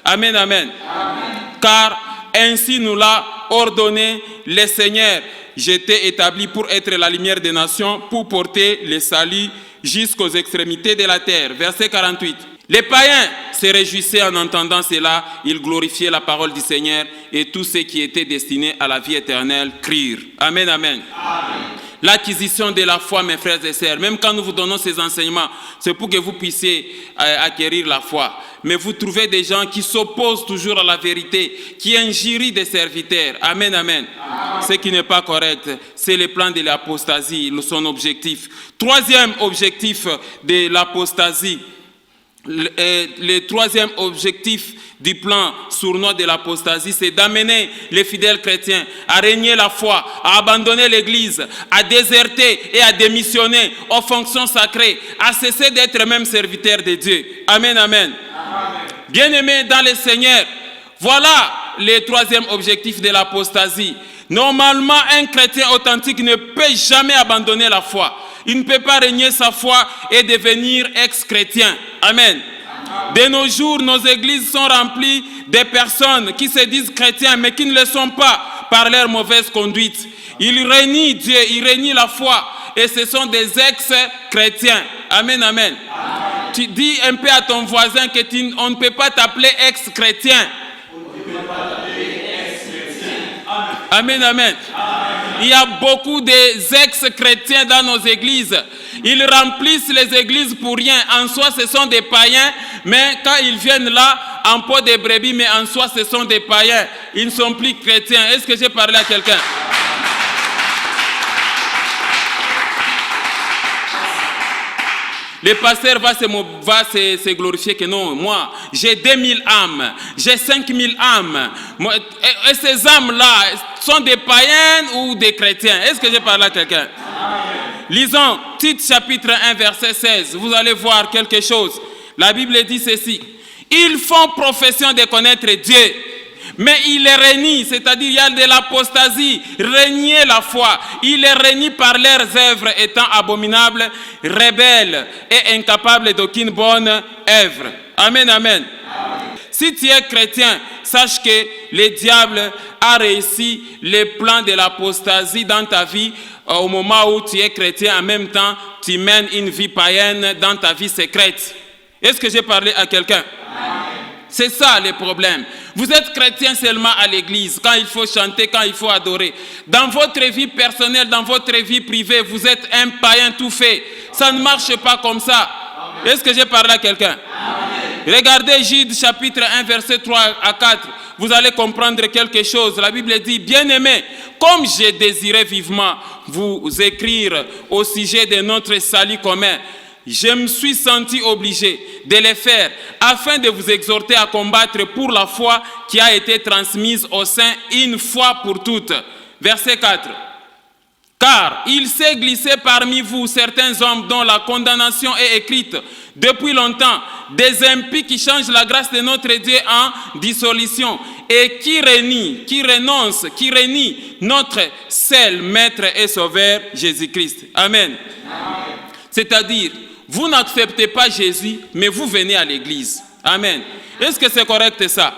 Amen, amen. Amen. car ainsi nous l'a ordonné le Seigneur. J'étais établi pour être la lumière des nations, pour porter le salut jusqu'aux extrémités de la terre. Verset 48. Les païens se réjouissaient en entendant cela, ils glorifiaient la parole du Seigneur et tous ceux qui étaient destinés à la vie éternelle crurent. Amen, amen. Amen. L'acquisition de la foi, mes frères et sœurs, même quand nous vous donnons ces enseignements, c'est pour que vous puissiez acquérir la foi. Mais vous trouvez des gens qui s'opposent toujours à la vérité, qui injurient des serviteurs. Amen, amen. Amen. Ce qui n'est pas correct, c'est le plan de l'apostasie, son objectif. Troisième objectif de l'apostasie. Le troisième objectif du plan sournois de l'apostasie, c'est d'amener les fidèles chrétiens à régner la foi, à abandonner l'église, à déserter et à démissionner aux fonctions sacrées, à cesser d'être même serviteurs de Dieu. Amen, amen. Amen. Bien-aimés dans le Seigneur, voilà le troisième objectif de l'apostasie. Normalement, un chrétien authentique ne peut jamais abandonner la foi. Il ne peut pas régner sa foi et devenir ex-chrétien. Amen. De nos jours, nos églises sont remplies de personnes qui se disent chrétiens, mais qui ne le sont pas par leur mauvaise conduite. Ils renient Dieu, ils renient la foi, et ce sont des ex-chrétiens. Amen, amen. Amen. Tu dis un peu à ton voisin qu'on ne peut pas t'appeler ex-chrétien. Amen, amen. Il y a beaucoup d'ex-chrétiens dans nos églises. Ils remplissent les églises pour rien. En soi, ce sont des païens, mais quand ils viennent là, en peau de brebis, mais en soi, ce sont des païens. Ils ne sont plus chrétiens. Est-ce que j'ai parlé à quelqu'un? Le pasteur va se glorifier que non, moi, j'ai 2000 âmes, j'ai 5000 âmes. Et ces âmes-là sont des païens ou des chrétiens? Est-ce que j'ai parlé à quelqu'un? Lisons Tite chapitre 1, verset 16. Vous allez voir quelque chose. La Bible dit ceci. Ils font profession de connaître Dieu, mais ils les renient, c'est-à-dire il y a de l'apostasie, renier la foi. Ils les renient par leurs œuvres étant abominables, rebelles et incapables d'aucune bonne œuvre. Amen, amen. Si tu es chrétien, sache que le diable a réussi les plans de l'apostasie dans ta vie au moment où tu es chrétien. En même temps, tu mènes une vie païenne dans ta vie secrète. Est-ce que j'ai parlé à quelqu'un? C'est ça le problème. Vous êtes chrétien seulement à l'église, quand il faut chanter, quand il faut adorer. Dans votre vie personnelle, dans votre vie privée, vous êtes un païen tout fait. Ça ne marche pas comme ça. Est-ce que j'ai parlé à quelqu'un? Regardez Jude chapitre 1, verset 3 à 4. Vous allez comprendre quelque chose. La Bible dit, bien-aimés, comme j'ai désiré vivement vous écrire au sujet de notre salut commun, je me suis senti obligé de le faire afin de vous exhorter à combattre pour la foi qui a été transmise au sein une fois pour toutes. Verset 4. Car il s'est glissé parmi vous certains hommes dont la condamnation est écrite depuis longtemps, des impies qui changent la grâce de notre Dieu en dissolution et qui renie notre seul Maître et Sauveur Jésus-Christ. Amen. C'est-à-dire, vous n'acceptez pas Jésus, mais vous venez à l'église. Amen. Est-ce que c'est correct ça?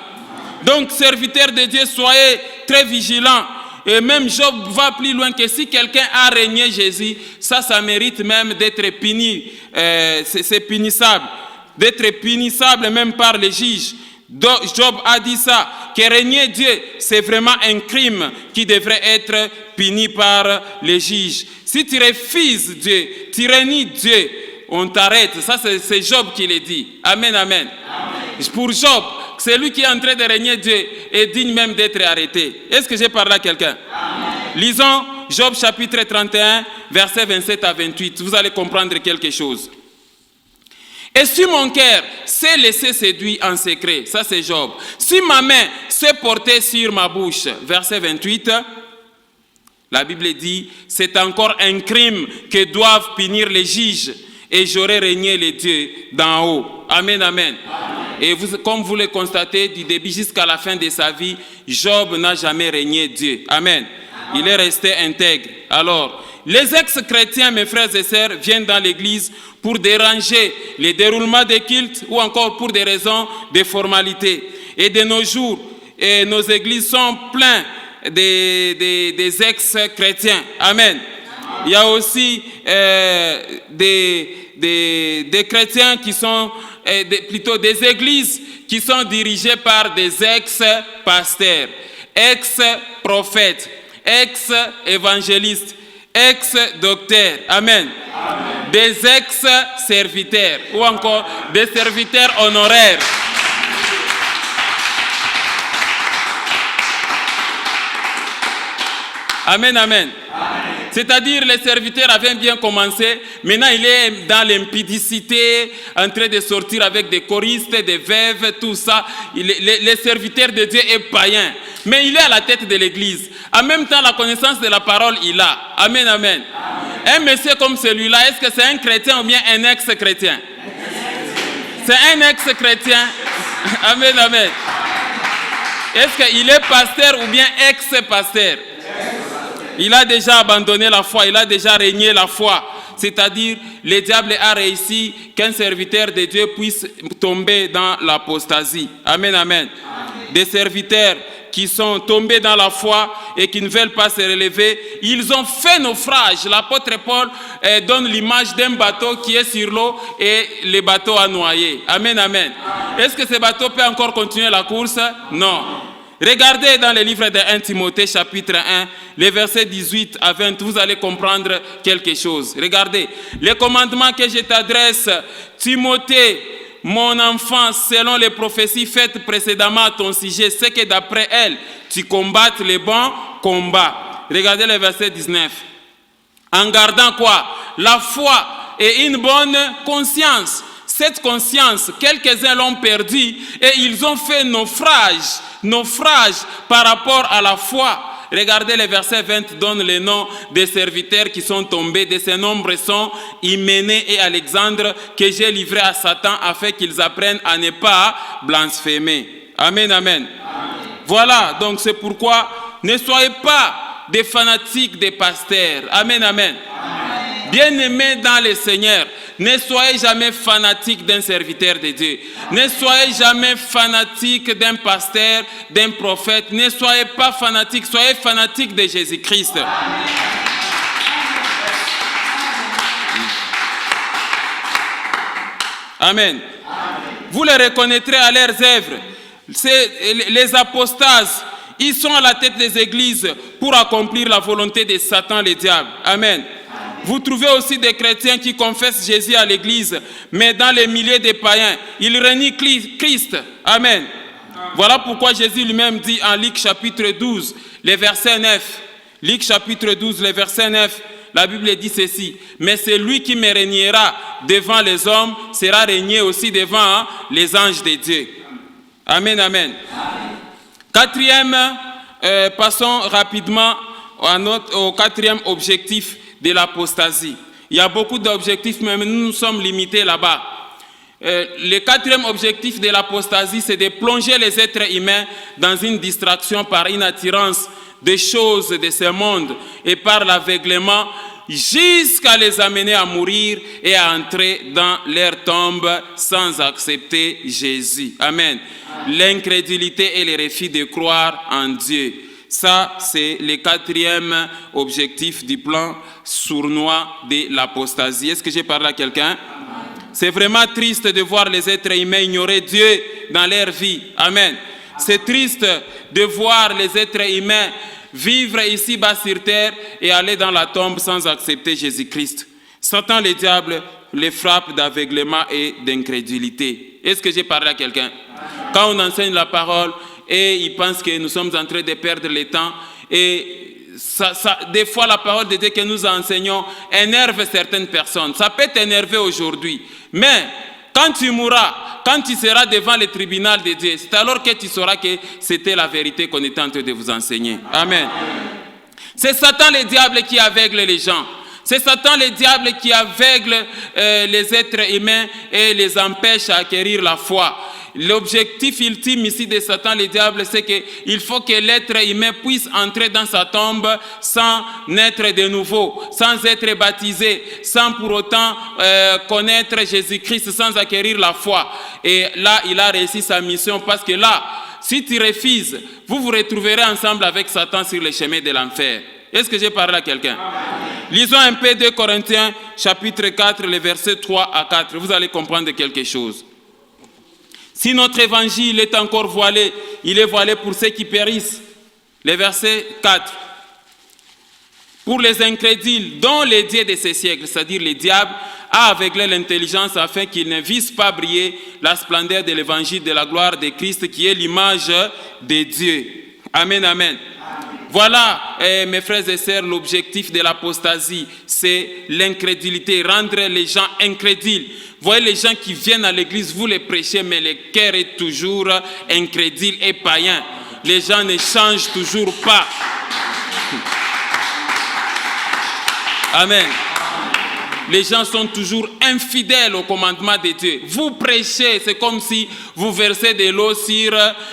Donc, serviteurs de Dieu, soyez très vigilants. Et même Job va plus loin que si quelqu'un a régné Jésus, ça mérite même d'être puni. C'est punissable. D'être punissable même par les juges. Job a dit ça, que régner Dieu, c'est vraiment un crime qui devrait être puni par les juges. Si tu refuses Dieu, tu renies Dieu, on t'arrête. Ça, c'est Job qui le dit. Amen, amen. Amen. Pour Job, c'est lui qui est en train de régner Dieu est digne même d'être arrêté. Est-ce que j'ai parlé à quelqu'un? Lisons Job chapitre 31, versets 27 à 28. Vous allez comprendre quelque chose. Et si mon cœur s'est laissé séduire en secret, ça c'est Job. Si ma main s'est portée sur ma bouche, verset 28, la Bible dit, c'est encore un crime que doivent punir les juges. Et j'aurais régné les dieux d'en haut. Amen, amen. Et comme vous le constatez, du début jusqu'à la fin de sa vie, Job n'a jamais régné Dieu. Amen. Il est resté intègre. Alors, les ex-chrétiens, mes frères et sœurs, viennent dans l'église pour déranger les déroulements des cultes ou encore pour des raisons de formalité. Et de nos jours, et nos églises sont pleines des ex-chrétiens. Amen. Il y a aussi des chrétiens qui sont, plutôt des églises qui sont dirigées par des ex-pasteurs, ex-prophètes, ex-évangélistes, ex-docteurs. Amen. Des ex-serviteurs ou encore des serviteurs honoraires. Amen, amen. C'est-à-dire, les serviteurs avaient bien commencé, maintenant il est dans l'impudicité, en train de sortir avec des choristes, des veuves, tout ça. Les serviteurs de Dieu est païen, mais il est à la tête de l'église. En même temps, la connaissance de la parole, il a. Amen, amen. Un monsieur comme celui-là, est-ce que c'est un chrétien ou bien un ex-chrétien? C'est un ex-chrétien. Amen, amen. Est-ce qu'il est pasteur ou bien ex-pasteur? Il a déjà abandonné la foi, il a déjà régné la foi. C'est-à-dire, le diable a réussi qu'un serviteur de Dieu puisse tomber dans l'apostasie. Amen, amen. Des serviteurs qui sont tombés dans la foi et qui ne veulent pas se relever, ils ont fait naufrage. L'apôtre Paul donne l'image d'un bateau qui est sur l'eau et le bateau a noyé. Amen, amen. Est-ce que ce bateau peut encore continuer la course? Non. Regardez dans le livre de 1 Timothée chapitre 1, les versets 18 à 20, vous allez comprendre quelque chose. Regardez, les commandements que je t'adresse, Timothée, mon enfant, selon les prophéties faites précédemment à ton sujet, c'est que d'après elles, tu combattes les bons combats. Regardez le verset 19. En gardant quoi? La foi et une bonne conscience. Cette conscience, quelques-uns l'ont perdue et ils ont fait naufrage par rapport à la foi. Regardez le verset 20, donne les noms des serviteurs qui sont tombés. De ces nombres sont Hyménée et Alexandre, que j'ai livrés à Satan afin qu'ils apprennent à ne pas blasphémer. Amen, amen. Voilà, donc c'est pourquoi ne soyez pas des fanatiques des pasteurs. Amen, amen. Bien-aimés dans le Seigneur, ne soyez jamais fanatiques d'un serviteur de Dieu. Ne soyez jamais fanatiques d'un pasteur, d'un prophète. Ne soyez pas fanatiques, soyez fanatiques de Jésus-Christ. Amen. Vous les reconnaîtrez à leurs œuvres. Les apostases, ils sont à la tête des églises pour accomplir la volonté de Satan, le diable. Amen. Vous trouvez aussi des chrétiens qui confessent Jésus à l'église, mais dans les milliers de païens, ils renient Christ. Amen. Voilà pourquoi Jésus lui-même dit en Luc chapitre 12, le verset 9. Luc chapitre 12, le verset 9, la Bible dit ceci. Mais celui qui me régnera devant les hommes sera régné aussi devant les anges de Dieu. Amen, amen. Quatrième, passons rapidement au quatrième objectif de l'apostasie. Il y a beaucoup d'objectifs, mais nous nous sommes limités là-bas. Le quatrième objectif de l'apostasie, c'est de plonger les êtres humains dans une distraction par une attirance des choses de ce monde et par l'aveuglement jusqu'à les amener à mourir et à entrer dans leur tombe sans accepter Jésus. Amen. L'incrédulité et le refus de croire en Dieu. Ça, c'est le quatrième objectif du plan sournois de l'apostasie. Est-ce que j'ai parlé à quelqu'un? C'est vraiment triste de voir les êtres humains ignorer Dieu dans leur vie. Amen. C'est triste de voir les êtres humains vivre ici-bas sur terre et aller dans la tombe sans accepter Jésus-Christ. Satan, le diable, les frappe d'aveuglement et d'incrédulité. Est-ce que j'ai parlé à quelqu'un? Quand on enseigne la parole et ils pensent que nous sommes en train de perdre le temps et des fois, la parole de Dieu que nous enseignons énerve certaines personnes. Ça peut t'énerver aujourd'hui. Mais quand tu mourras, quand tu seras devant le tribunal de Dieu, c'est alors que tu sauras que c'était la vérité qu'on était en train de vous enseigner. Amen. C'est Satan le diable qui aveugle les gens. C'est Satan le diable qui aveugle les êtres humains et les empêche à acquérir la foi. L'objectif ultime ici de Satan, le diable, c'est qu'il faut que l'être humain puisse entrer dans sa tombe sans naître de nouveau, sans être baptisé, sans pour autant connaître Jésus-Christ, sans acquérir la foi. Et là, il a réussi sa mission parce que là, si tu refuses, vous vous retrouverez ensemble avec Satan sur le chemin de l'enfer. Est-ce que j'ai parlé à quelqu'un? Lisons un peu 2 Corinthiens, chapitre 4, les versets 3 à 4. Vous allez comprendre quelque chose. Si notre évangile est encore voilé, il est voilé pour ceux qui périssent. Le verset 4. Pour les incrédules, dont les dieux de ces siècles, c'est-à-dire les diables, a aveuglé l'intelligence afin qu'ils ne vissent pas briller la splendeur de l'évangile de la gloire de Christ qui est l'image de Dieu. Amen, amen. Voilà, mes frères et sœurs, l'objectif de l'apostasie, c'est l'incrédulité, rendre les gens incrédules. Vous voyez les gens qui viennent à l'église, vous les prêchez, mais le cœur est toujours incrédule et païen. Les gens ne changent toujours pas. Amen. Les gens sont toujours infidèles au commandement de Dieu. Vous prêchez, c'est comme si vous versez de l'eau sur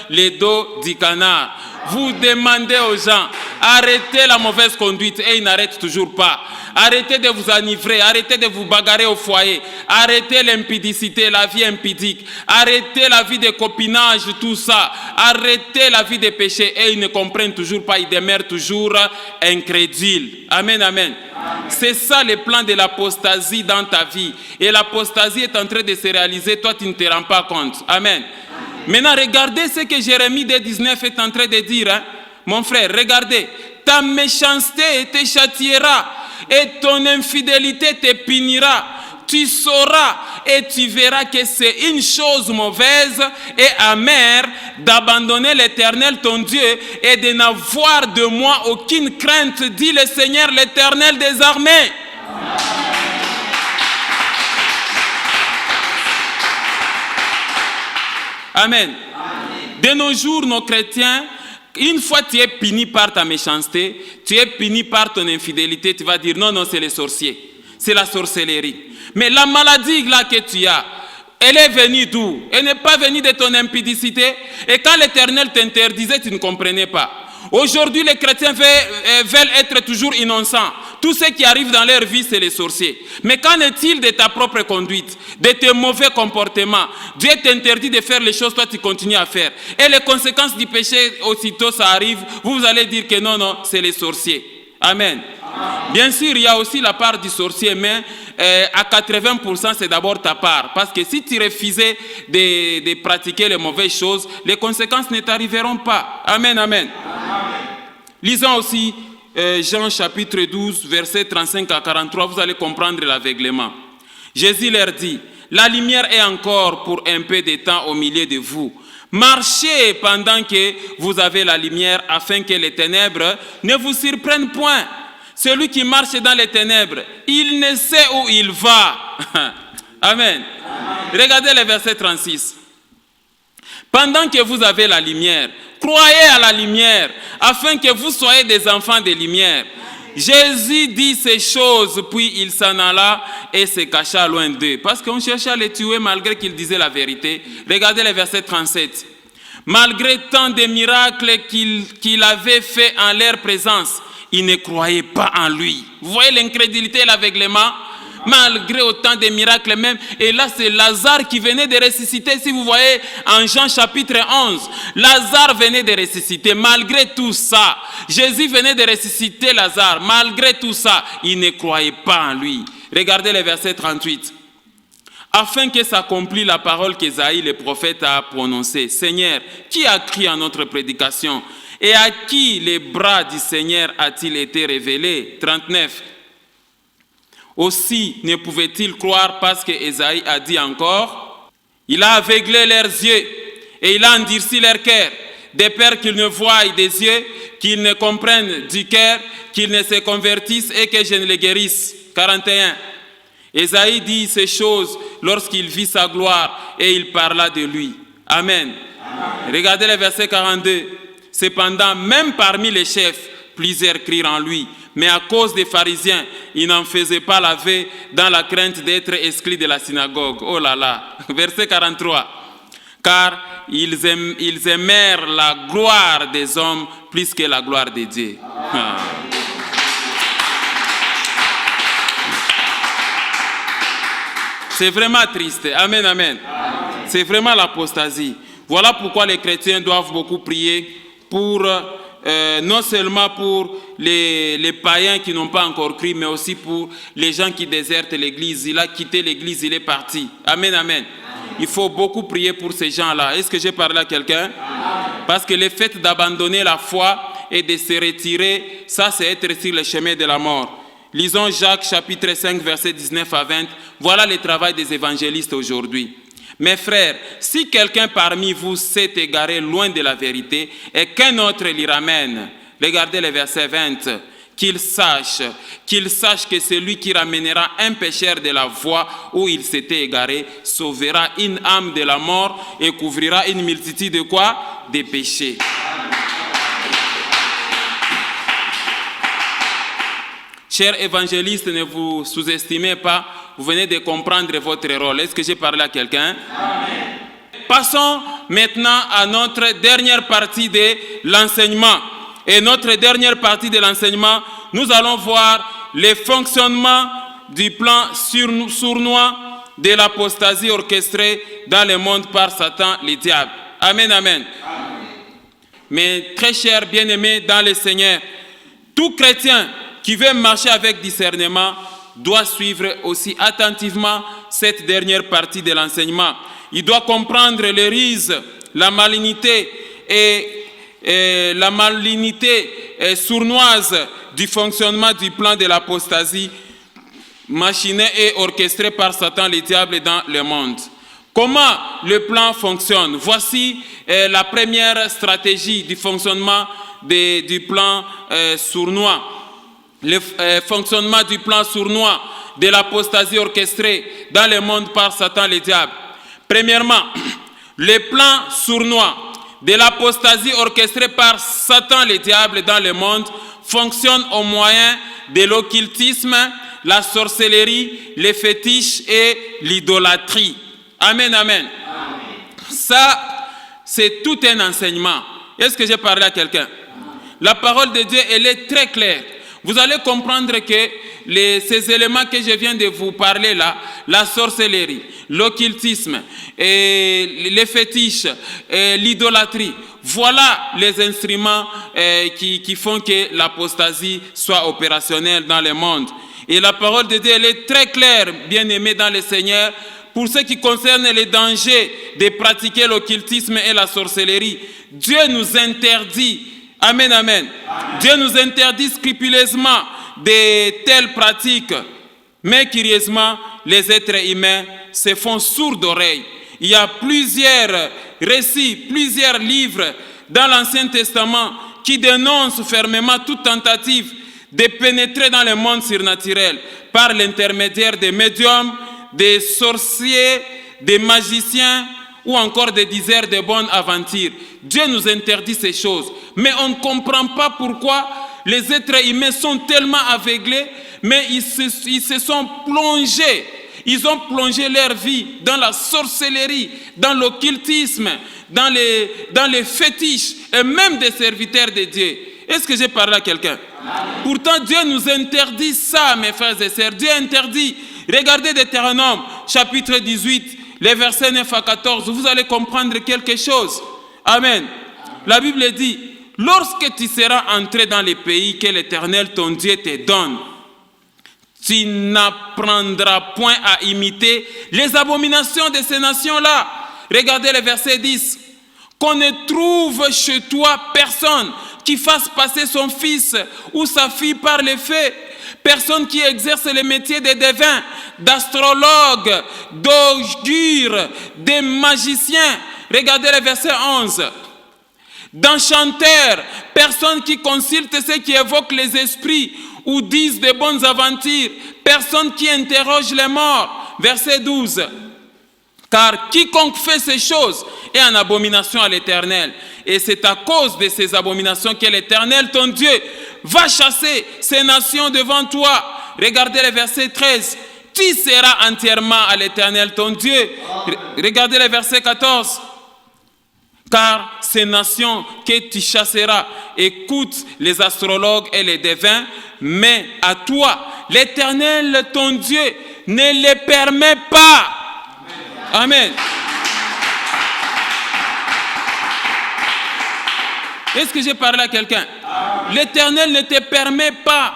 le dos du canard. Vous demandez aux gens, arrêtez la mauvaise conduite et ils n'arrêtent toujours pas. Arrêtez de vous enivrer, arrêtez de vous bagarrer au foyer, arrêtez l'impudicité, la vie impudique, arrêtez la vie de copinage, tout ça, arrêtez la vie de péché et ils ne comprennent toujours pas, ils demeurent toujours incrédules. Amen, amen. C'est ça le plan de l'apostasie dans ta vie. Et l'apostasie est en train de se réaliser, toi tu ne te rends pas compte. Amen. Maintenant, regardez ce que Jérémie 2,19 est en train de dire. Hein? Mon frère, regardez. Ta méchanceté te châtiera et ton infidélité te punira. Tu sauras et tu verras que c'est une chose mauvaise et amère d'abandonner l'Éternel ton Dieu et de n'avoir de moi aucune crainte, dit le Seigneur l'Éternel des armées. Amen. De nos jours, nos chrétiens, une fois tu es puni par ta méchanceté, tu es puni par ton infidélité, tu vas dire non, non, c'est les sorciers, c'est la sorcellerie. Mais la maladie là que tu as, elle est venue d'où? Elle n'est pas venue de ton impudicité. Et quand l'Éternel t'interdisait, tu ne comprenais pas. Aujourd'hui, les chrétiens veulent être toujours innocents. Tout ce qui arrive dans leur vie, c'est les sorciers. Mais qu'en est-il de ta propre conduite, de tes mauvais comportements? Dieu t'interdit de faire les choses, toi tu continues à faire. Et les conséquences du péché, aussitôt ça arrive, vous allez dire que non, non, c'est les sorciers. Amen. Bien sûr, il y a aussi la part du sorcier, mais à 80%, c'est d'abord ta part. Parce que si tu refusais de pratiquer les mauvaises choses, les conséquences ne t'arriveront pas. Amen, amen. Lisons aussi Jean chapitre 12, versets 35 à 43, vous allez comprendre l'aveuglement. Jésus leur dit, la lumière est encore pour un peu de temps au milieu de vous. Marchez pendant que vous avez la lumière afin que les ténèbres ne vous surprennent point. Celui qui marche dans les ténèbres, il ne sait où il va. Amen. Regardez le verset 36. Pendant que vous avez la lumière, croyez à la lumière, afin que vous soyez des enfants de lumière. Jésus dit ces choses, puis il s'en alla et se cacha loin d'eux. Parce qu'on cherchait à les tuer malgré qu'il disait la vérité. Regardez le verset 37. Malgré tant de miracles qu'il avait fait en leur présence, ils ne croyaient pas en lui. Vous voyez l'incrédulité et l'aveuglement? Malgré autant de miracles même. Et là, c'est Lazare qui venait de ressusciter. Si vous voyez en Jean chapitre 11, Lazare venait de ressusciter. Malgré tout ça, Jésus venait de ressusciter Lazare. Malgré tout ça, ils ne croyaient pas en lui. Regardez le verset 38. Afin que s'accomplisse la parole qu'Ésaïe le prophète a prononcée. Seigneur, qui a crié en notre prédication? Et à qui les bras du Seigneur a-t-il été révélé? 39. Aussi ne pouvait-il croire parce que Ésaïe a dit encore, il a aveuglé leurs yeux et il a endurci leur cœur, de peur qu'ils ne voient des yeux, qu'ils ne comprennent du cœur, qu'ils ne se convertissent et que je ne les guérisse. 41. Ésaïe dit ces choses lorsqu'il vit sa gloire et il parla de lui. Amen. Amen. Regardez le verset 42. Cependant, même parmi les chefs, plusieurs crient en lui. Mais à cause des pharisiens, ils n'en faisaient pas l'aveu dans la crainte d'être exclus de la synagogue. Oh là là. Verset 43. Car ils aimèrent la gloire des hommes plus que la gloire de Dieu. C'est vraiment triste. Amen, amen. C'est vraiment l'apostasie. Voilà pourquoi les chrétiens doivent beaucoup prier pour, non seulement pour les païens qui n'ont pas encore cru, mais aussi pour les gens qui désertent l'église. Il a quitté l'église, il est parti. Amen, amen. Il faut beaucoup prier pour ces gens-là. Est-ce que j'ai parlé à quelqu'un? Parce que le fait d'abandonner la foi et de se retirer, ça c'est être sur le chemin de la mort. Lisons Jacques chapitre 5, versets 19 à 20. Voilà le travail des évangélistes aujourd'hui. Mes frères, si quelqu'un parmi vous s'est égaré loin de la vérité et qu'un autre l'y ramène, regardez le verset 20, qu'il sache que celui qui ramènera un pécheur de la voie où il s'était égaré sauvera une âme de la mort et couvrira une multitude de quoi? Des péchés. Chers évangélistes, ne vous sous-estimez pas, vous venez de comprendre votre rôle. Est-ce que j'ai parlé à quelqu'un? Amen. Passons maintenant à notre dernière partie de l'enseignement. Et notre dernière partie de l'enseignement, nous allons voir le fonctionnement du plan sournois de l'apostasie orchestrée dans le monde par Satan, le diable. Amen, amen. Amen. Mais très chers bien-aimés dans le Seigneur, tout chrétien qui veut marcher avec discernement doit suivre aussi attentivement cette dernière partie de l'enseignement. Il doit comprendre les ruses, la malignité sournoise du fonctionnement du plan de l'apostasie machiné et orchestré par Satan, le diable dans le monde. Comment le plan fonctionne? Voici la première stratégie du fonctionnement du plan sournois. Le fonctionnement du plan sournois de l'apostasie orchestrée dans le monde par Satan, le diable. Premièrement, le plan sournois de l'apostasie orchestrée par Satan, le diable dans le monde fonctionne au moyen de l'occultisme, la sorcellerie, les fétiches et l'idolâtrie. Amen, amen. Amen. Ça, c'est tout un enseignement. Est-ce que j'ai parlé à quelqu'un? La parole de Dieu, elle est très claire. Vous allez comprendre que ces éléments que je viens de vous parler là, la sorcellerie, l'occultisme, les fétiches, l'idolâtrie, voilà les instruments qui font que l'apostasie soit opérationnelle dans le monde. Et la parole de Dieu, elle est très claire, bien-aimés dans le Seigneur, pour ce qui concerne les dangers de pratiquer l'occultisme et la sorcellerie. Dieu nous interdit. Amen, amen. Amen. Dieu nous interdit scrupuleusement de telles pratiques. Mais curieusement, les êtres humains se font sourds d'oreilles. Il y a plusieurs récits, plusieurs livres dans l'Ancien Testament qui dénoncent fermement toute tentative de pénétrer dans le monde surnaturel par l'intermédiaire des médiums, des sorciers, des magiciens ou encore des diseurs de bonnes aventures. Dieu nous interdit ces choses. Mais on ne comprend pas pourquoi les êtres humains sont tellement aveuglés, mais ils se sont plongés. Ils ont plongé leur vie dans la sorcellerie, dans l'occultisme, dans les fétiches et même des serviteurs de Dieu. Est-ce que j'ai parlé à quelqu'un? Pourtant, Dieu nous interdit ça, mes frères et sœurs. Dieu interdit. Regardez Deutéronome, chapitre 18, les versets 9 à 14. Vous allez comprendre quelque chose. Amen. La Bible dit, lorsque tu seras entré dans les pays que l'Éternel, ton Dieu, te donne, tu n'apprendras point à imiter les abominations de ces nations-là. Regardez le verset 10. Qu'on ne trouve chez toi personne qui fasse passer son fils ou sa fille par les faits. Personne qui exerce le métier de devin, d'astrologue, d'augure, de magicien. Regardez le verset 11. D'enchanteur, personne qui consulte ceux qui évoquent les esprits ou disent de bonnes aventures, personne qui interroge les morts. Verset 12. Car quiconque fait ces choses est en abomination à l'Éternel. Et c'est à cause de ces abominations que l'Éternel, ton Dieu, va chasser ces nations devant toi. Regardez le verset 13. Tu seras entièrement à l'Éternel, ton Dieu. Regardez le verset 14. Car ces nations que tu chasseras écoutent les astrologues et les devins, mais à toi, l'Éternel, ton Dieu, ne les permet pas. Amen. Est-ce que j'ai parlé à quelqu'un? L'Éternel ne te permet pas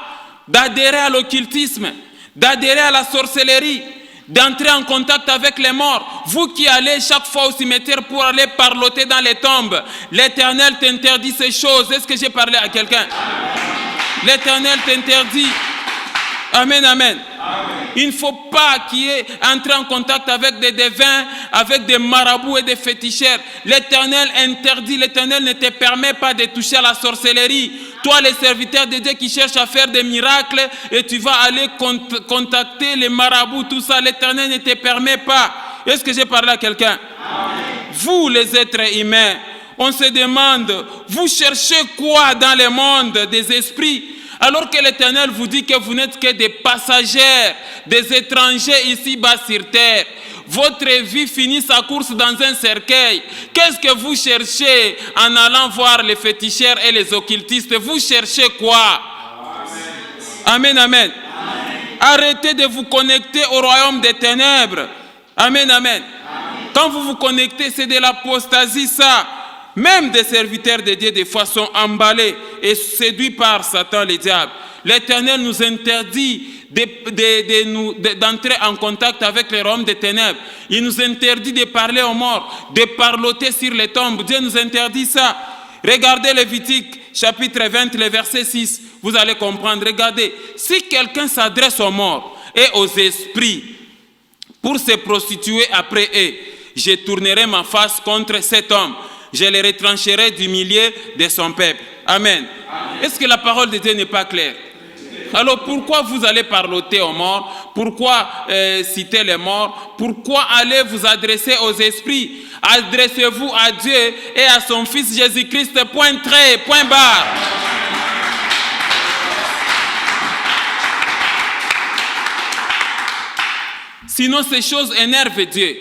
d'adhérer à l'occultisme, d'adhérer à la sorcellerie, d'entrer en contact avec les morts. Vous qui allez chaque fois au cimetière pour aller parloter dans les tombes, l'Éternel t'interdit ces choses. Est-ce que j'ai parlé à quelqu'un? L'Éternel t'interdit. Amen, amen. Il ne faut pas qu'il y ait entré en contact avec des devins, avec des marabouts et des féticheurs. L'Éternel interdit, l'Éternel ne te permet pas de toucher à la sorcellerie. Toi, les serviteurs de Dieu qui cherchent à faire des miracles et tu vas aller contacter les marabouts, tout ça, l'Éternel ne te permet pas. Est-ce que j'ai parlé à quelqu'un? Vous, les êtres humains, on se demande, vous cherchez quoi dans le monde des esprits? Alors que l'Éternel vous dit que vous n'êtes que des passagers, des étrangers ici-bas sur terre. Votre vie finit sa course dans un cercueil. Qu'est-ce que vous cherchez en allant voir les féticheurs et les occultistes? Vous cherchez quoi? Amen, amen. Arrêtez de vous connecter au royaume des ténèbres. Amen, amen. Quand vous vous connectez, c'est de l'apostasie, ça. Même des serviteurs de Dieu, des fois, sont emballés et séduits par Satan, le diable. L'Éternel nous interdit d'entrer en contact avec le royaume des ténèbres. Il nous interdit de parler aux morts, de parloter sur les tombes. Dieu nous interdit ça. Regardez Lévitique, chapitre 20, le verset 6. Vous allez comprendre. Regardez, si quelqu'un s'adresse aux morts et aux esprits pour se prostituer après eux, je tournerai ma face contre cet homme. Je le retrancherai du milieu de son peuple. Amen. Est-ce que la parole de Dieu n'est pas claire? Alors pourquoi vous allez parloter aux morts? Pourquoi citer les morts? Pourquoi allez vous adresser aux esprits? Adressez-vous à Dieu et à son Fils Jésus-Christ, point trait, point barre. Sinon ces choses énervent Dieu.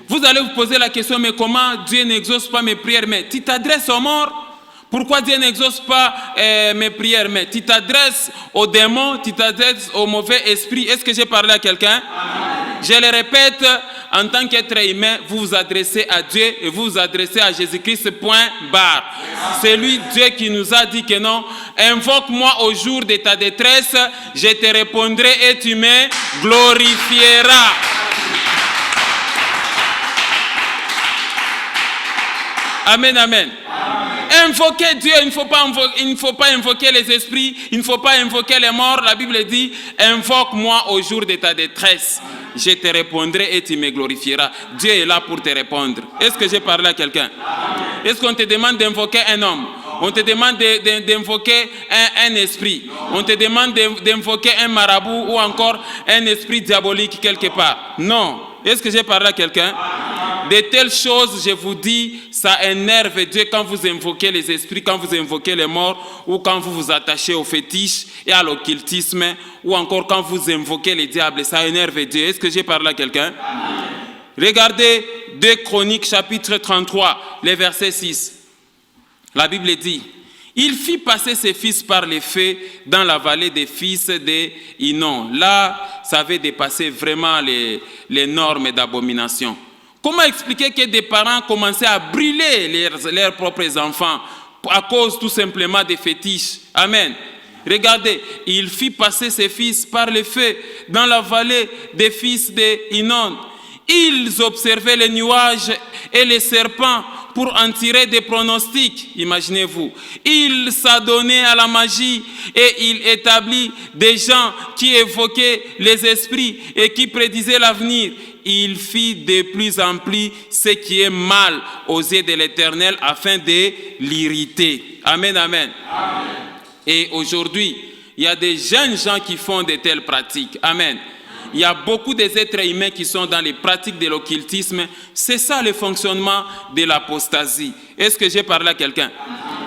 Vous allez vous poser la question, mais comment Dieu n'exauce pas mes prières? Mais tu t'adresses aux morts? Pourquoi Dieu n'exauce pas mes prières? Mais tu t'adresses aux démons, tu t'adresses aux mauvais esprits. Est-ce que j'ai parlé à quelqu'un? Je le répète, en tant qu'être humain, vous vous adressez à Dieu et vous vous adressez à Jésus-Christ, point barre. C'est lui, Dieu, qui nous a dit que non. Invoque-moi au jour de ta détresse, je te répondrai et tu me glorifieras. Amen, amen. Invoquer Dieu, il ne faut pas invoquer les esprits, il ne faut pas invoquer les morts. La Bible dit, invoque-moi au jour de ta détresse. Je te répondrai et tu me glorifieras. Dieu est là pour te répondre. Est-ce que j'ai parlé à quelqu'un? Est-ce qu'on te demande d'invoquer un homme? On te demande d'invoquer un esprit. On te demande d'invoquer un marabout ou encore un esprit diabolique quelque part. Non. Est-ce que j'ai parlé à quelqu'un? De telles choses, je vous dis, ça énerve Dieu quand vous invoquez les esprits, quand vous invoquez les morts, ou quand vous vous attachez au fétiche et à l'occultisme, ou encore quand vous invoquez les diables. Ça énerve Dieu. Est-ce que j'ai parlé à quelqu'un? Regardez 2 Chroniques, chapitre 33, le verset 6. La Bible dit, « Il fit passer ses fils par les feux dans la vallée des fils de Hinnom. » Là, ça avait dépassé vraiment les normes d'abomination. Comment expliquer que des parents commençaient à brûler leurs propres enfants à cause tout simplement des fétiches? Amen. Regardez, il fit passer ses fils par le feu dans la vallée des fils de Hinnom. Ils observaient les nuages et les serpents pour en tirer des pronostics, imaginez-vous. Il s'adonnait à la magie et il établit des gens qui évoquaient les esprits et qui prédisaient l'avenir. Il fit de plus en plus ce qui est mal aux yeux de l'Éternel afin de l'irriter. Amen, amen. Amen. Et aujourd'hui, il y a des jeunes gens qui font de telles pratiques. Amen. Il y a beaucoup d'êtres humains qui sont dans les pratiques de l'occultisme. C'est ça le fonctionnement de l'apostasie. Est-ce que j'ai parlé à quelqu'un?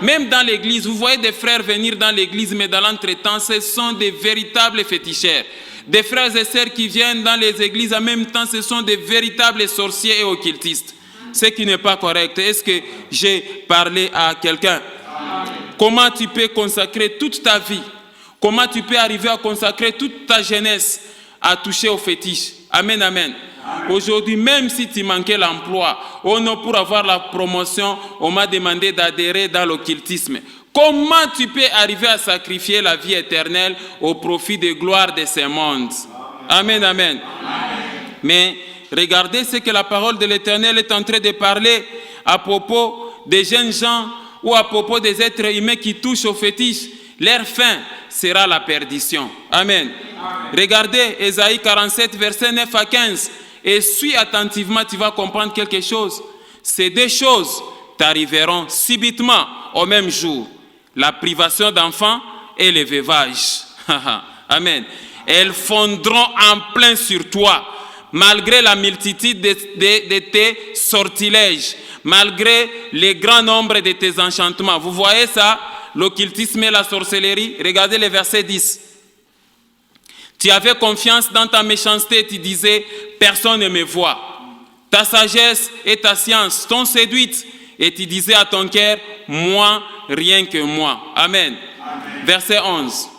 Même dans l'église, vous voyez des frères venir dans l'église, mais dans l'entretemps, ce sont des véritables féticheurs. Des frères et sœurs qui viennent dans les églises, en même temps, ce sont des véritables sorciers et occultistes. Ce qui n'est pas correct. Est-ce que j'ai parlé à quelqu'un? Comment tu peux consacrer toute ta vie? Comment tu peux arriver à consacrer toute ta jeunesse à toucher aux fétiches? Amen, amen. Aujourd'hui, même si tu manquais l'emploi, oh non, pour avoir la promotion, on m'a demandé d'adhérer dans l'occultisme. Comment tu peux arriver à sacrifier la vie éternelle au profit des gloires de ce monde? Amen, amen. Mais regardez ce que la parole de l'Éternel est en train de parler à propos des jeunes gens ou à propos des êtres humains qui touchent au fétiche. Leur fin sera la perdition. Amen. Regardez Ésaïe 47, versets 9 à 15. Et suis attentivement, tu vas comprendre quelque chose. Ces deux choses t'arriveront subitement au même jour. La privation d'enfants et le veuvage. Amen. Elles fondront en plein sur toi, malgré la multitude de tes sortilèges, malgré le grand nombre de tes enchantements. Vous voyez ça? L'occultisme et la sorcellerie. Regardez le verset 10. Tu avais confiance dans ta méchanceté, tu disais, personne ne me voit. Ta sagesse et ta science t'ont séduite et tu disais à ton cœur, moi, rien que moi. Amen. Amen. Verset 11.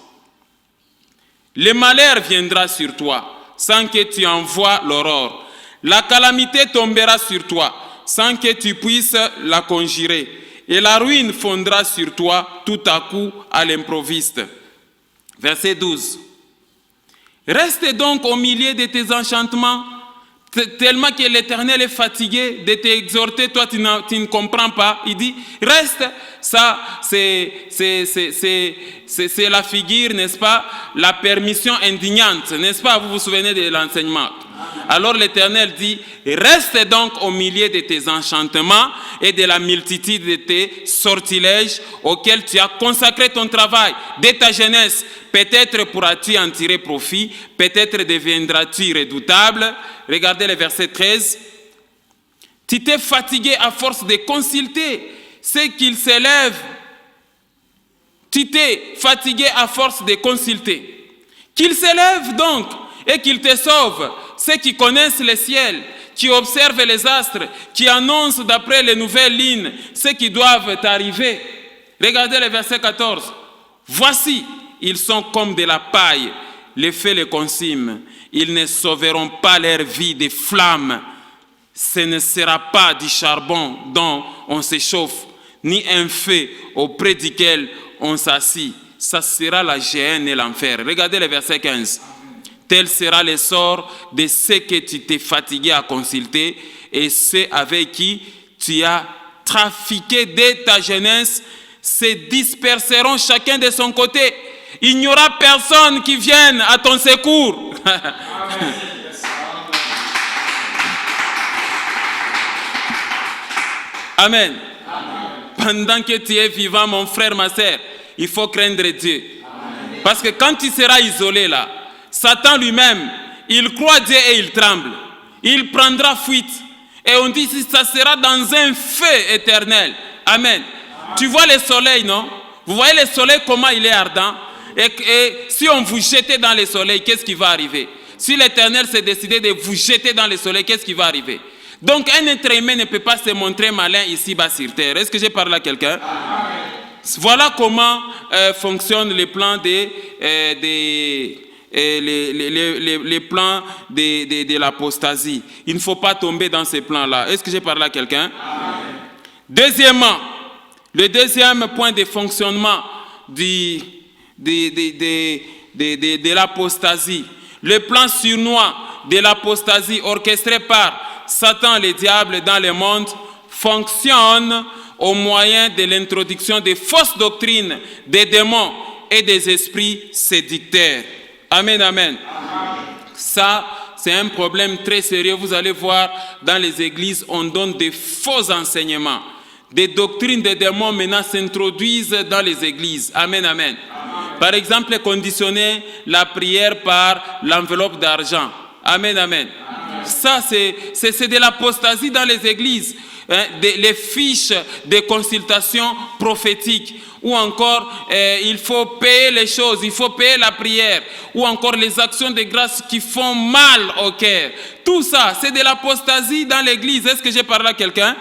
Le malheur viendra sur toi sans que tu envoies l'aurore. La calamité tombera sur toi sans que tu puisses la conjurer. Et la ruine fondra sur toi tout à coup à l'improviste. Verset 12. Reste donc au milieu de tes enchantements, tellement que l'Éternel est fatigué de t'exhorter, toi tu ne comprends pas. Il dit, reste, ça c'est la figure, n'est-ce pas, la permission indignante, n'est-ce pas, vous vous souvenez de l'enseignement. Alors l'Éternel dit, reste donc au milieu de tes enchantements et de la multitude de tes sortilèges auxquels tu as consacré ton travail dès ta jeunesse. Peut-être pourras-tu en tirer profit, peut-être deviendras-tu redoutable. Regardez le verset 13. Tu t'es fatigué à force de consulter ce qu'il s'élève. Tu t'es fatigué à force de consulter. Qu'il s'élève donc et qu'il te sauve. Ceux qui connaissent le ciel, qui observent les astres, qui annoncent d'après les nouvelles lignes ce qui doivent arriver. Regardez le verset 14. Voici, ils sont comme de la paille, le feu les consume. Ils ne sauveront pas leur vie des flammes. Ce ne sera pas du charbon dont on s'échauffe, ni un feu auprès duquel on s'assit. Ça sera la géhenne et l'enfer. Regardez le verset 15. Tel sera le sort de ceux que tu t'es fatigué à consulter et ceux avec qui tu as trafiqué dès ta jeunesse se disperseront chacun de son côté. Il n'y aura personne qui vienne à ton secours. Amen. Pendant que tu es vivant, mon frère, ma sœur, il faut craindre Dieu. Amen. Parce que quand tu seras isolé là, Satan lui-même, il croit Dieu et il tremble. Il prendra fuite. Et on dit que ça sera dans un feu éternel. Amen. Tu vois le soleil, non? Vous voyez le soleil, comment il est ardent? Et si on vous jetait dans le soleil, qu'est-ce qui va arriver? Si l'Éternel s'est décidé de vous jeter dans le soleil, qu'est-ce qui va arriver? Donc un être humain ne peut pas se montrer malin ici-bas sur terre. Est-ce que j'ai parlé à quelqu'un? Voilà comment fonctionnent les plans les plans de l'apostasie. Il ne faut pas tomber dans ces plans-là. Est-ce que j'ai parlé à quelqu'un? Deuxièmement, le deuxième point de fonctionnement de l'apostasie, le plan surnois de l'apostasie orchestré par Satan, le diable dans le monde, fonctionne au moyen de l'introduction de fausses doctrines, des démons et des esprits séducteurs. Amen, amen. Ça, c'est un problème très sérieux. Vous allez voir, dans les églises, on donne des faux enseignements. Des doctrines des démons maintenant s'introduisent dans les églises. Amen, amen. Par exemple, conditionner la prière par l'enveloppe d'argent. Amen, amen. Ça, c'est de l'apostasie dans les églises. Les fiches de consultation prophétique, ou encore il faut payer les choses, il faut payer la prière, ou encore les actions de grâce qui font mal au cœur. Tout ça, c'est de l'apostasie dans l'église. Est-ce que j'ai parlé à quelqu'un?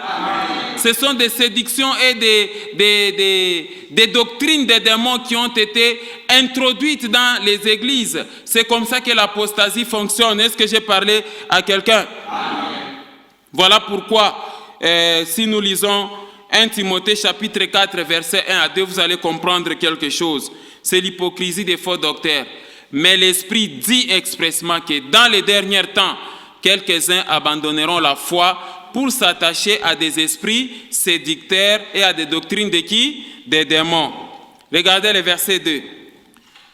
Ce sont des séductions et des doctrines des démons qui ont été introduites dans les églises. C'est comme ça que l'apostasie fonctionne. Est-ce que j'ai parlé à quelqu'un? Voilà pourquoi, si nous lisons 1 Timothée chapitre 4, versets 1 à 2, vous allez comprendre quelque chose. C'est l'hypocrisie des faux docteurs. Mais l'Esprit dit expressément que dans les derniers temps, quelques-uns abandonneront la foi pour s'attacher à des esprits séducteurs et à des doctrines de qui? Des démons. Regardez le verset 2.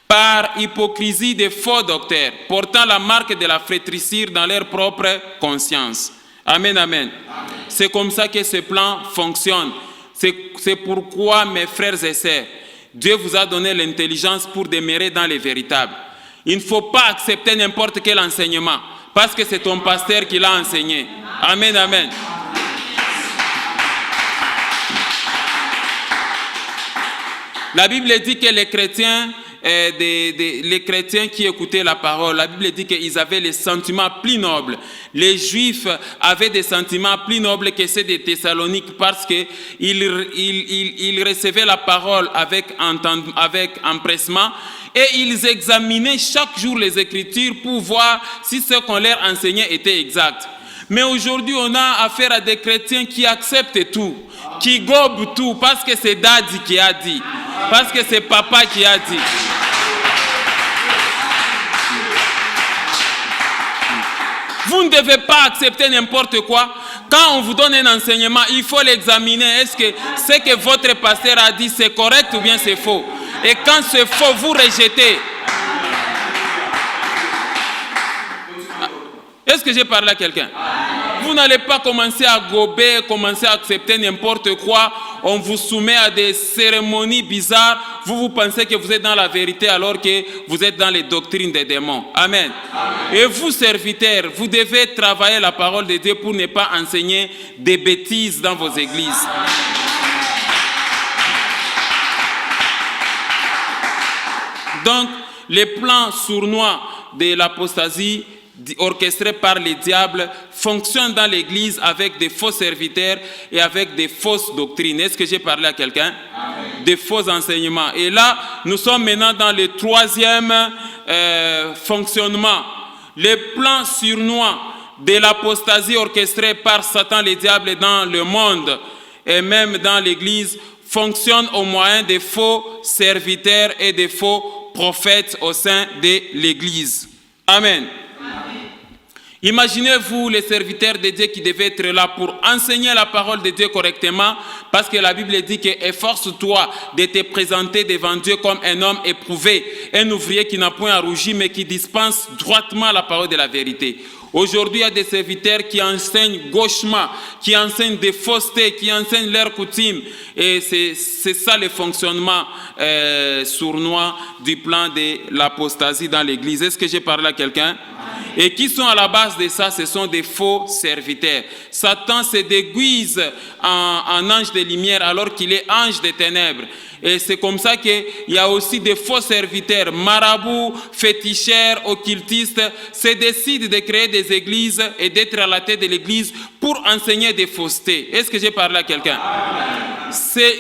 Par hypocrisie des faux docteurs, portant la marque de la flétrissure dans leur propre conscience. Amen, amen. C'est comme ça que ce plan fonctionne. C'est pourquoi, mes frères et sœurs, Dieu vous a donné l'intelligence pour demeurer dans les véritables. Il ne faut pas accepter n'importe quel enseignement, parce que c'est ton pasteur qui l'a enseigné. Amen, amen. La Bible dit que les chrétiens, les chrétiens qui écoutaient la parole, la Bible dit qu'ils avaient les sentiments plus nobles. Les Juifs avaient des sentiments plus nobles que ceux des Thessaloniques parce qu'ils recevaient la parole avec empressement et ils examinaient chaque jour les Écritures pour voir si ce qu'on leur enseignait était exact. Mais aujourd'hui, on a affaire à des chrétiens qui acceptent tout, qui gobent tout parce que c'est Daddy qui a dit, parce que c'est Papa qui a dit. Vous ne devez pas accepter n'importe quoi. Quand on vous donne un enseignement, il faut l'examiner. Est-ce que ce que votre pasteur a dit, c'est correct ou bien c'est faux? Et quand c'est faux, vous rejetez. Est-ce que j'ai parlé à quelqu'un? Vous n'allez pas commencer à gober, commencer à accepter n'importe quoi. On vous soumet à des cérémonies bizarres. Vous pensez que vous êtes dans la vérité alors que vous êtes dans les doctrines des démons. Amen. Et vous, serviteurs, vous devez travailler la parole de Dieu pour ne pas enseigner des bêtises dans vos églises. Donc, les plans sournois de l'apostasie orchestrés par les diables fonctionnent dans l'église avec des faux serviteurs et avec des fausses doctrines. Est-ce que j'ai parlé à quelqu'un? Des faux enseignements. Et là, nous sommes maintenant dans le troisième fonctionnement. Les plans sournois de l'apostasie orchestrée par Satan, les diables dans le monde et même dans l'église fonctionnent au moyen des faux serviteurs et des faux prophètes au sein de l'église. Amen. Imaginez-vous les serviteurs de Dieu qui devaient être là pour enseigner la parole de Dieu correctement, parce que la Bible dit que efforce-toi de te présenter devant Dieu comme un homme éprouvé, un ouvrier qui n'a point à rougir, mais qui dispense droitement la parole de la vérité. Aujourd'hui, il y a des serviteurs qui enseignent gauchement, qui enseignent des faussetés, qui enseignent leurs coutumes. Et c'est ça le fonctionnement sournois du plan de l'apostasie dans l'église. Est-ce que j'ai parlé à quelqu'un? Et qui sont à la base de ça? Ce sont des faux serviteurs. Satan se déguise en ange de lumière alors qu'il est ange des ténèbres. Et c'est comme ça qu'il y a aussi des faux serviteurs, marabouts, féticheurs, occultistes, se décident de créer des églises et d'être à la tête de l'église pour enseigner des faussetés. Est-ce que j'ai parlé à quelqu'un?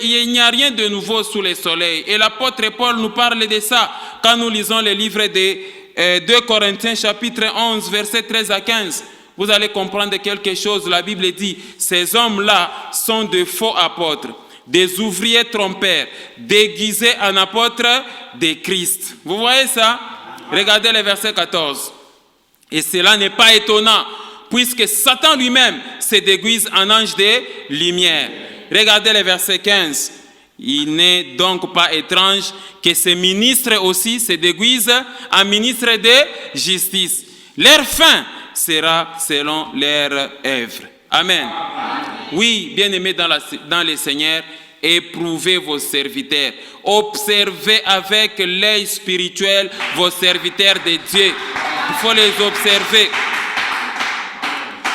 Il n'y a rien de nouveau sous le soleil. Et l'apôtre Paul nous parle de ça quand nous lisons le livre de 2 Corinthiens chapitre 11, versets 13 à 15. Vous allez comprendre quelque chose. La Bible dit, ces hommes-là sont de faux apôtres, des ouvriers trompeurs, déguisés en apôtres de Christ. Vous voyez ça? Regardez le verset 14. Et cela n'est pas étonnant, puisque Satan lui-même se déguise en ange de lumière. Regardez le verset 15. Il n'est donc pas étrange que ces ministres aussi se déguisent en ministres de justice. Leur fin sera selon leur œuvre. Amen. Oui, bien-aimés dans le Seigneur, éprouvez vos serviteurs. Observez avec l'œil spirituel vos serviteurs de Dieu. Il faut les observer.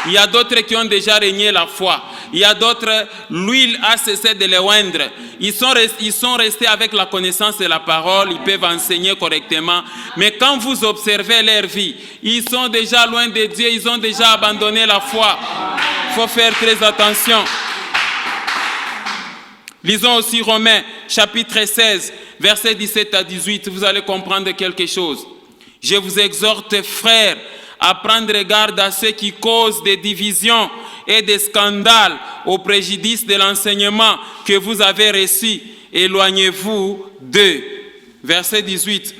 Il y a d'autres qui ont déjà régné la foi. Il y a d'autres, l'huile a cessé de les oindre. Ils sont restés avec la connaissance de la parole, ils peuvent enseigner correctement. Mais quand vous observez leur vie, ils sont déjà loin de Dieu, ils ont déjà abandonné la foi. Il faut faire très attention. Lisons aussi Romains, chapitre 16, versets 17 à 18. Vous allez comprendre quelque chose. Je vous exhorte, frères, à prendre garde à ceux qui causent des divisions et des scandales au préjudice de l'enseignement que vous avez reçu. Éloignez-vous d'eux. Verset 18.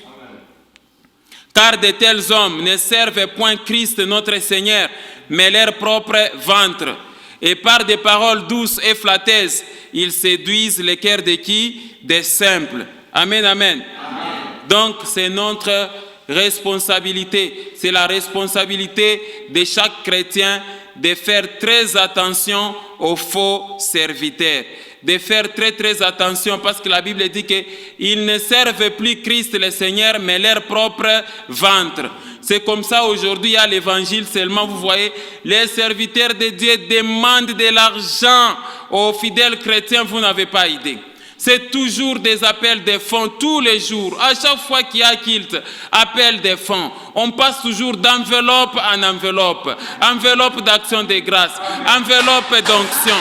Car de tels hommes ne servent point Christ notre Seigneur, mais leur propre ventre. Et par des paroles douces et flatteuses, ils séduisent les cœurs de qui? Des simples. Amen, amen. Amen. Donc, c'est notre responsabilité. C'est la responsabilité de chaque chrétien de faire très attention aux faux serviteurs. De faire très attention parce que la Bible dit qu'ils ne servent plus Christ le Seigneur, mais leur propre ventre. C'est comme ça aujourd'hui, il y a l'évangile seulement, vous voyez, les serviteurs de Dieu demandent de l'argent aux fidèles chrétiens, vous n'avez pas idée. C'est toujours des appels de fonds tous les jours. À chaque fois qu'il y a culte, appel de fonds. On passe toujours d'enveloppe en enveloppe. Enveloppe d'action de grâce, enveloppe d'onction,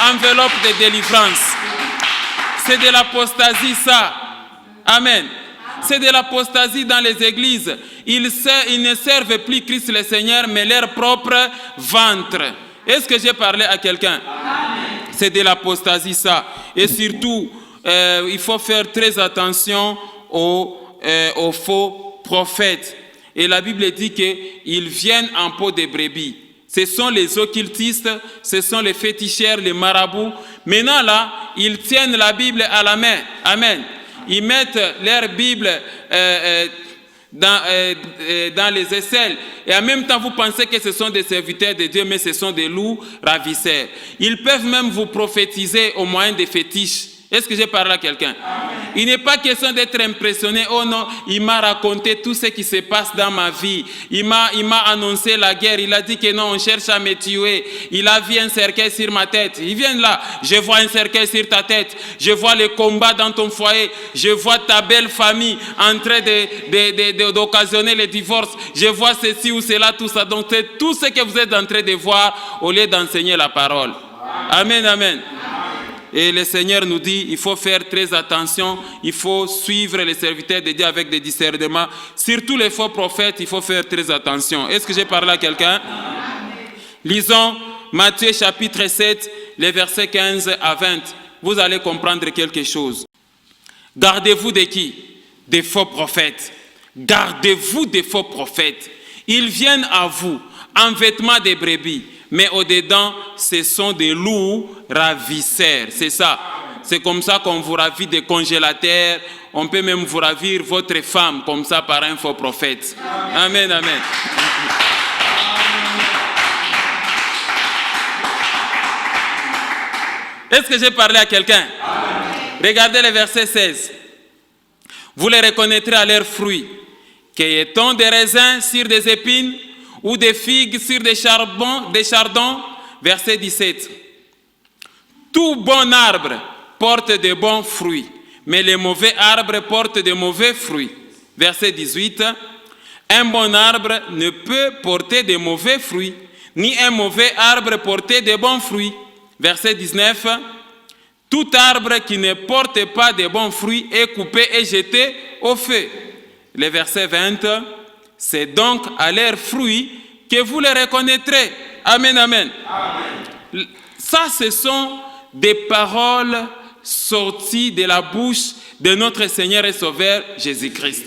enveloppe de délivrance. C'est de l'apostasie ça. Amen. C'est de l'apostasie dans les églises. Ils ne servent plus Christ le Seigneur, mais leur propre ventre. Est-ce que j'ai parlé à quelqu'un? C'est de l'apostasie ça. Et surtout, il faut faire très attention aux faux prophètes. Et la Bible dit qu'ils viennent en peau de brebis. Ce sont les occultistes, ce sont les féticheurs, les marabouts. Maintenant là, ils tiennent la Bible à la main. Amen. Ils mettent leur Bible dans les aisselles. Et en même temps, vous pensez que ce sont des serviteurs de Dieu, mais ce sont des loups ravisseurs. Ils peuvent même vous prophétiser au moyen des fétiches. Est-ce que j'ai parlé à quelqu'un? Il n'est pas question d'être impressionné. Oh non, il m'a raconté tout ce qui se passe dans ma vie. Il m'a annoncé la guerre. Il a dit que non, on cherche à me tuer. Il a vu un cercueil sur ma tête. Il vient là. Je vois un cercueil sur ta tête. Je vois les combats dans ton foyer. Je vois ta belle famille en train d'occasionner le divorce. Je vois ceci ou cela, tout ça. Donc c'est tout ce que vous êtes en train de voir au lieu d'enseigner la parole. Amen, amen. Et le Seigneur nous dit, il faut faire très attention, il faut suivre les serviteurs de Dieu avec des discernements. Surtout les faux prophètes, il faut faire très attention. Est-ce que j'ai parlé à quelqu'un? Lisons Matthieu chapitre 7, les versets 15 à 20. Vous allez comprendre quelque chose. Gardez-vous de qui? Des faux prophètes. Gardez-vous des faux prophètes. Ils viennent à vous en vêtements de brebis. Mais au-dedans, ce sont des loups ravisseurs. C'est ça. C'est comme ça qu'on vous ravit des congélateurs. On peut même vous ravir votre femme comme ça par un faux prophète. Amen, amen. Est-ce que j'ai parlé à quelqu'un? Regardez le verset 16. Vous les reconnaîtrez à leurs fruits. Cueille-t-on des raisins sur des épines ou des figues sur des chardons? Verset 17. Tout bon arbre porte de bons fruits, mais les mauvais arbres portent de mauvais fruits. Verset 18. Un bon arbre ne peut porter de mauvais fruits, ni un mauvais arbre porter de bons fruits. Verset 19. Tout arbre qui ne porte pas de bons fruits est coupé et jeté au feu. Le verset 20. C'est donc à leurs fruits que vous les reconnaîtrez. Amen, amen. Amen. Ça, ce sont des paroles sorties de la bouche de notre Seigneur et Sauveur Jésus-Christ.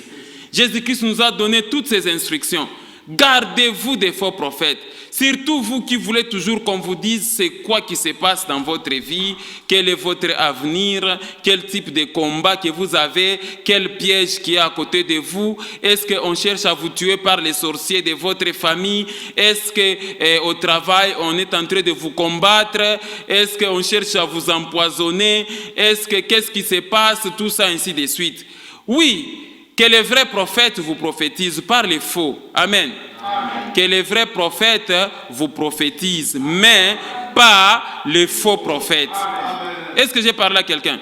Jésus-Christ nous a donné toutes ces instructions. Gardez-vous des faux prophètes. Surtout vous qui voulez toujours qu'on vous dise c'est quoi qui se passe dans votre vie, quel est votre avenir, quel type de combat que vous avez, quel piège qui est à côté de vous. Est-ce qu'on cherche à vous tuer par les sorciers de votre famille? Est-ce qu'au travail on est en train de vous combattre? Est-ce qu'on cherche à vous empoisonner? Qu'est-ce qui se passe? Tout ça ainsi de suite. Oui, que les vrais prophètes vous prophétisent par les faux. Amen. Amen. Que les vrais prophètes vous prophétisent, mais pas les faux prophètes. Est-ce que j'ai parlé à quelqu'un?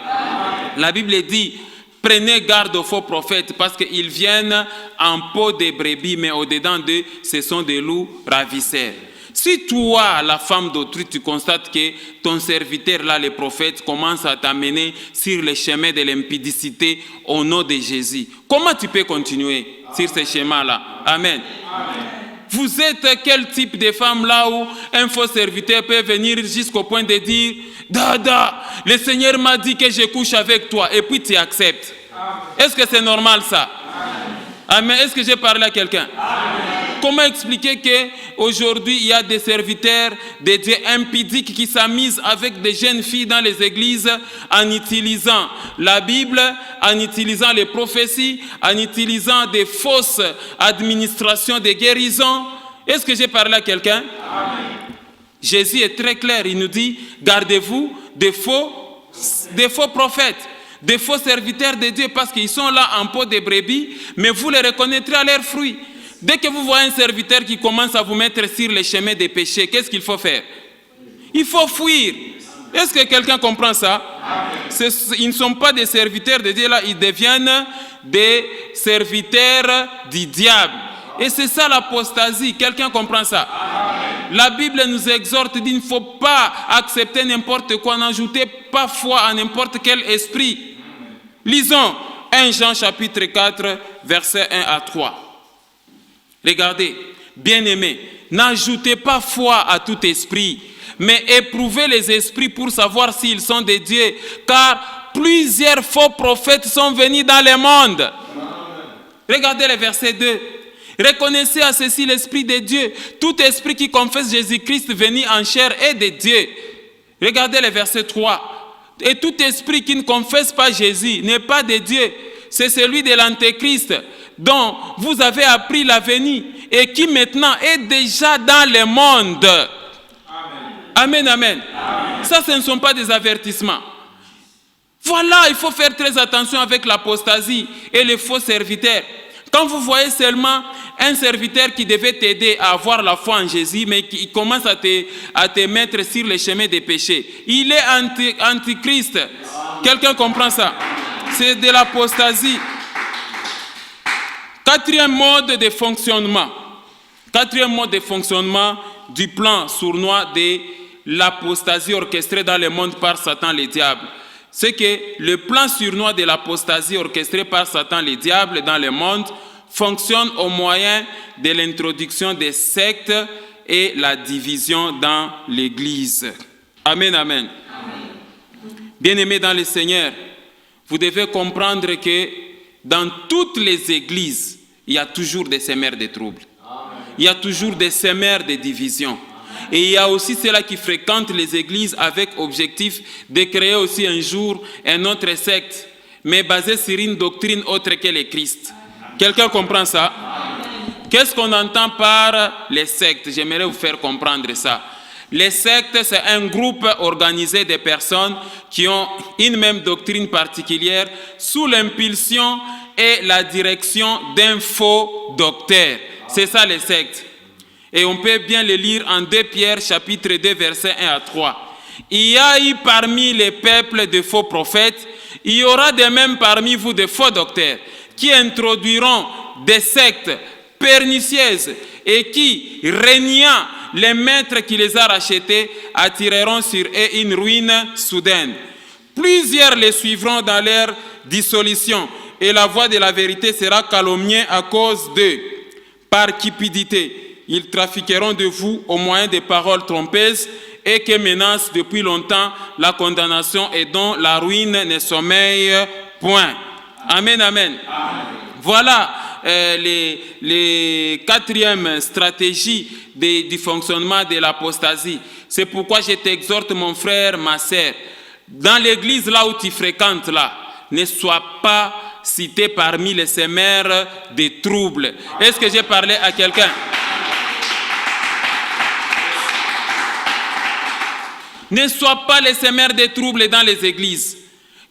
La Bible dit, prenez garde aux faux prophètes parce qu'ils viennent en peau de brebis, mais au-dedans d'eux, ce sont des loups ravisseurs. Si toi, la femme d'autrui, tu constates que ton serviteur, là, le prophète, commence à t'amener sur le chemin de l'impudicité au nom de Jésus, comment tu peux continuer sur ce chemin-là? Amen. Amen. Vous êtes quel type de femme là où un faux serviteur peut venir jusqu'au point de dire « Dada, le Seigneur m'a dit que je couche avec toi » et puis tu acceptes. Est-ce que c'est normal ça? Amen. Est-ce que j'ai parlé à quelqu'un? Comment expliquer qu'aujourd'hui il y a des serviteurs de Dieu impudiques qui s'amusent avec des jeunes filles dans les églises en utilisant la Bible, en utilisant les prophéties, en utilisant des fausses administrations de guérison? Est-ce que j'ai parlé à quelqu'un? Jésus est très clair, il nous dit, gardez-vous des faux prophètes, des faux serviteurs de Dieu, parce qu'ils sont là en peau de brebis, mais vous les reconnaîtrez à leurs fruits. Dès que vous voyez un serviteur qui commence à vous mettre sur les chemins des péchés, qu'est-ce qu'il faut faire? Il faut fuir. Est-ce que quelqu'un comprend ça? Ils ne sont pas des serviteurs de Dieu, là, ils deviennent des serviteurs du diable. Et c'est ça l'apostasie. Quelqu'un comprend ça? La Bible nous exhorte, dit, il ne faut pas accepter n'importe quoi, n'ajoutez pas foi à n'importe quel esprit. Lisons 1 Jean chapitre 4, versets 1 à 3. Regardez, bien-aimés, n'ajoutez pas foi à tout esprit, mais éprouvez les esprits pour savoir s'ils sont de Dieu, car plusieurs faux prophètes sont venus dans le monde. Regardez le verset 2. Reconnaissez à ceci l'Esprit de Dieu. Tout esprit qui confesse Jésus-Christ venu en chair est de Dieu. Regardez le verset 3. Et tout esprit qui ne confesse pas Jésus n'est pas de Dieu. C'est celui de l'Antéchrist dont vous avez appris la venue et qui maintenant est déjà dans le monde. Amen, amen. Ça, ce ne sont pas des avertissements. Voilà, il faut faire très attention avec l'apostasie et les faux serviteurs. Quand vous voyez seulement un serviteur qui devait t'aider à avoir la foi en Jésus, mais qui commence à te mettre sur le chemin des péchés, il est antichrist. Quelqu'un comprend ça? C'est de l'apostasie. Quatrième mode de fonctionnement. Quatrième mode de fonctionnement du plan sournois de l'apostasie orchestrée dans le monde par Satan le diable. C'est que le plan sournois de l'apostasie orchestrée par Satan le diable dans le monde fonctionne au moyen de l'introduction des sectes et la division dans l'Église. Amen, amen. Bien-aimés dans le Seigneur, vous devez comprendre que dans toutes les églises, il y a toujours des semeurs de troubles. Il y a toujours des semeurs de division. Et il y a aussi ceux-là qui fréquentent les églises avec objectif de créer aussi un jour un autre secte, mais basé sur une doctrine autre que le Christ. Quelqu'un comprend ça? Qu'est-ce qu'on entend par les sectes? J'aimerais vous faire comprendre ça. Les sectes, c'est un groupe organisé de personnes qui ont une même doctrine particulière sous l'impulsion et la direction d'un faux docteur. C'est ça les sectes. Et on peut bien le lire en 2 Pierre chapitre 2 versets 1 à 3. Il y a eu parmi les peuples de faux prophètes, il y aura de même parmi vous de faux docteurs qui introduiront des sectes pernicieuses et qui, régnant les maîtres qui les a rachetés, attireront sur eux une ruine soudaine. Plusieurs les suivront dans leur dissolution et la voie de la vérité sera calomniée à cause d'eux. Par cupidité, ils trafiqueront de vous au moyen des paroles trompeuses et qui menacent depuis longtemps la condamnation et dont la ruine ne sommeille point. Amen, amen. Amen. Voilà les quatrièmes stratégies du fonctionnement de l'apostasie. C'est pourquoi je t'exhorte, mon frère, ma sœur, dans l'église là où tu fréquentes là, ne sois pas cité parmi les semeurs des troubles. Est-ce que j'ai parlé à quelqu'un? Ne sois pas les semeurs des troubles dans les églises.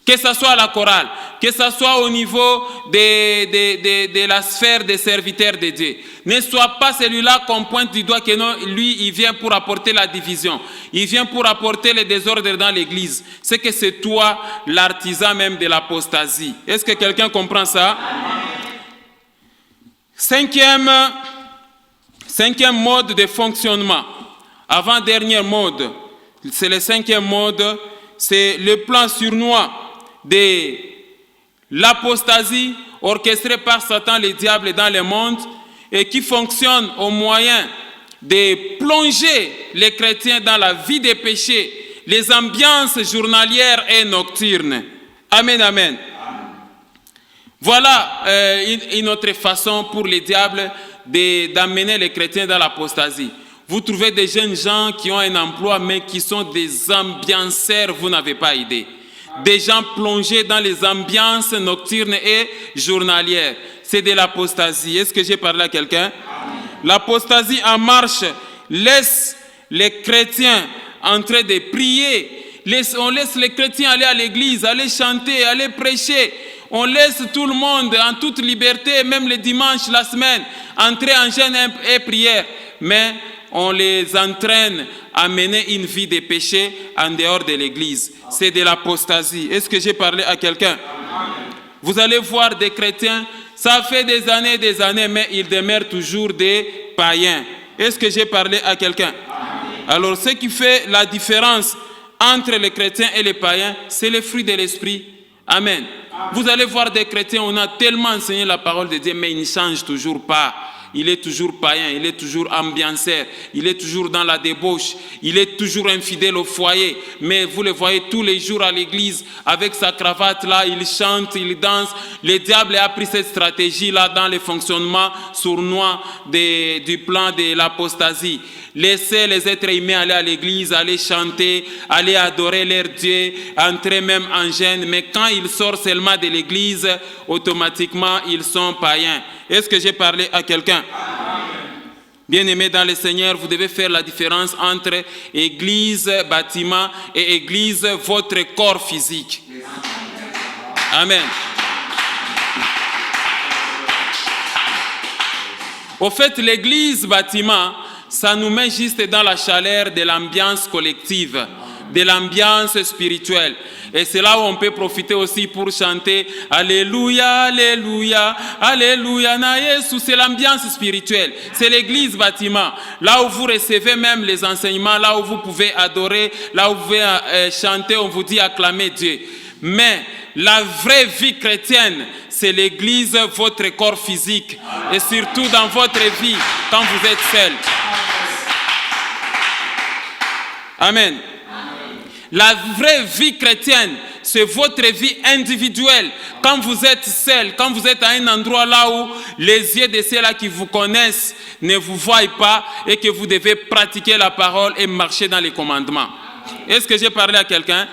Que ce soit à la chorale, que ce soit au niveau de la sphère des serviteurs de Dieu. Ne sois pas celui-là qu'on pointe du doigt que non, lui, il vient pour apporter la division. Il vient pour apporter le désordre dans l'église. C'est que c'est toi l'artisan même de l'apostasie. Est-ce que quelqu'un comprend ça? Cinquième mode de fonctionnement. Avant-dernier mode, c'est le 5e mode, c'est le plan sournois de l'apostasie orchestrée par Satan, le diable dans le monde et qui fonctionne au moyen de plonger les chrétiens dans la vie des péchés, les ambiances journalières et nocturnes. Amen, amen. Voilà une autre façon pour les diables d'amener les chrétiens dans l'apostasie. Vous trouvez des jeunes gens qui ont un emploi mais qui sont des ambianceurs, vous n'avez pas idée. Des gens plongés dans les ambiances nocturnes et journalières. C'est de l'apostasie. Est-ce que j'ai parlé à quelqu'un? L'apostasie en marche laisse les chrétiens en train de prier. On laisse les chrétiens aller à l'église, aller chanter, aller prêcher. On laisse tout le monde en toute liberté, même le dimanche, la semaine, entrer en jeûne et prière. Mais on les entraîne à mener une vie de péché en dehors de l'église. C'est de l'apostasie. Est-ce que j'ai parlé à quelqu'un? Vous allez voir des chrétiens, ça fait des années, mais ils demeurent toujours des païens. Est-ce que j'ai parlé à quelqu'un? Alors, ce qui fait la différence entre les chrétiens et les païens, c'est le fruit de l'esprit. Amen. Vous allez voir des chrétiens, on a tellement enseigné la parole de Dieu, mais ils ne changent toujours pas. Il est toujours païen, il est toujours ambianceur, il est toujours dans la débauche, il est toujours infidèle au foyer. Mais vous le voyez tous les jours à l'église, avec sa cravate là, il chante, il danse. Le diable a pris cette stratégie là dans le fonctionnement sournois du plan de l'apostasie. Laissez les êtres humains aller à l'église, aller chanter, aller adorer leur Dieu, entrer même en jeûne. Mais quand ils sortent seulement de l'église, automatiquement, ils sont païens. Est-ce que j'ai parlé à quelqu'un? Bien-aimés dans le Seigneur, vous devez faire la différence entre église, bâtiment et église, votre corps physique. Amen. Au fait, l'église, bâtiment, ça nous met juste dans la chaleur de l'ambiance collective, de l'ambiance spirituelle. Et c'est là où on peut profiter aussi pour chanter Alléluia, Alléluia, Alléluia, na Yesu. C'est l'ambiance spirituelle. C'est l'église bâtiment. Là où vous recevez même les enseignements, là où vous pouvez adorer, là où vous pouvez chanter, on vous dit acclamer Dieu. Mais la vraie vie chrétienne, c'est l'église, votre corps physique. Et surtout dans votre vie, quand vous êtes seul. Amen. La vraie vie chrétienne, c'est votre vie individuelle. Quand vous êtes seul, quand vous êtes à un endroit là où les yeux de ceux-là qui vous connaissent ne vous voient pas et que vous devez pratiquer la parole et marcher dans les commandements. Est-ce que j'ai parlé à quelqu'un?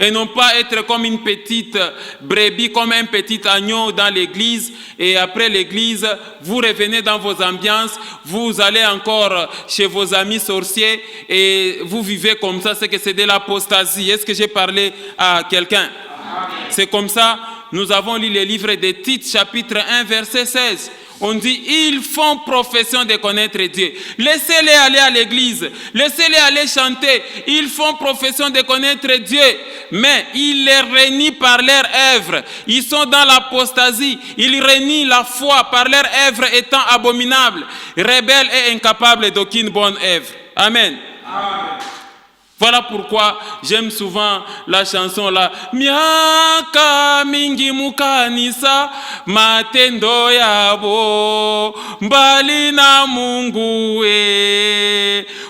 Et non pas être comme une petite brebis, comme un petit agneau dans l'église. Et après l'église, vous revenez dans vos ambiances, vous allez encore chez vos amis sorciers et vous vivez comme ça, c'est que c'est de l'apostasie. Est-ce que j'ai parlé à quelqu'un? C'est comme ça, nous avons lu le livre de Tite, chapitre 1, verset 16. On dit, ils font profession de connaître Dieu. Laissez-les aller à l'église. Laissez-les aller chanter. Ils font profession de connaître Dieu. Mais ils les renient par leurs œuvres. Ils sont dans l'apostasie. Ils renient la foi par leurs œuvres étant abominables, rebelles et incapables d'aucune bonne œuvre. Amen. Amen. Voilà pourquoi j'aime souvent la chanson là. Miaka mingi mukanisa matendo yabo mbali na Mungu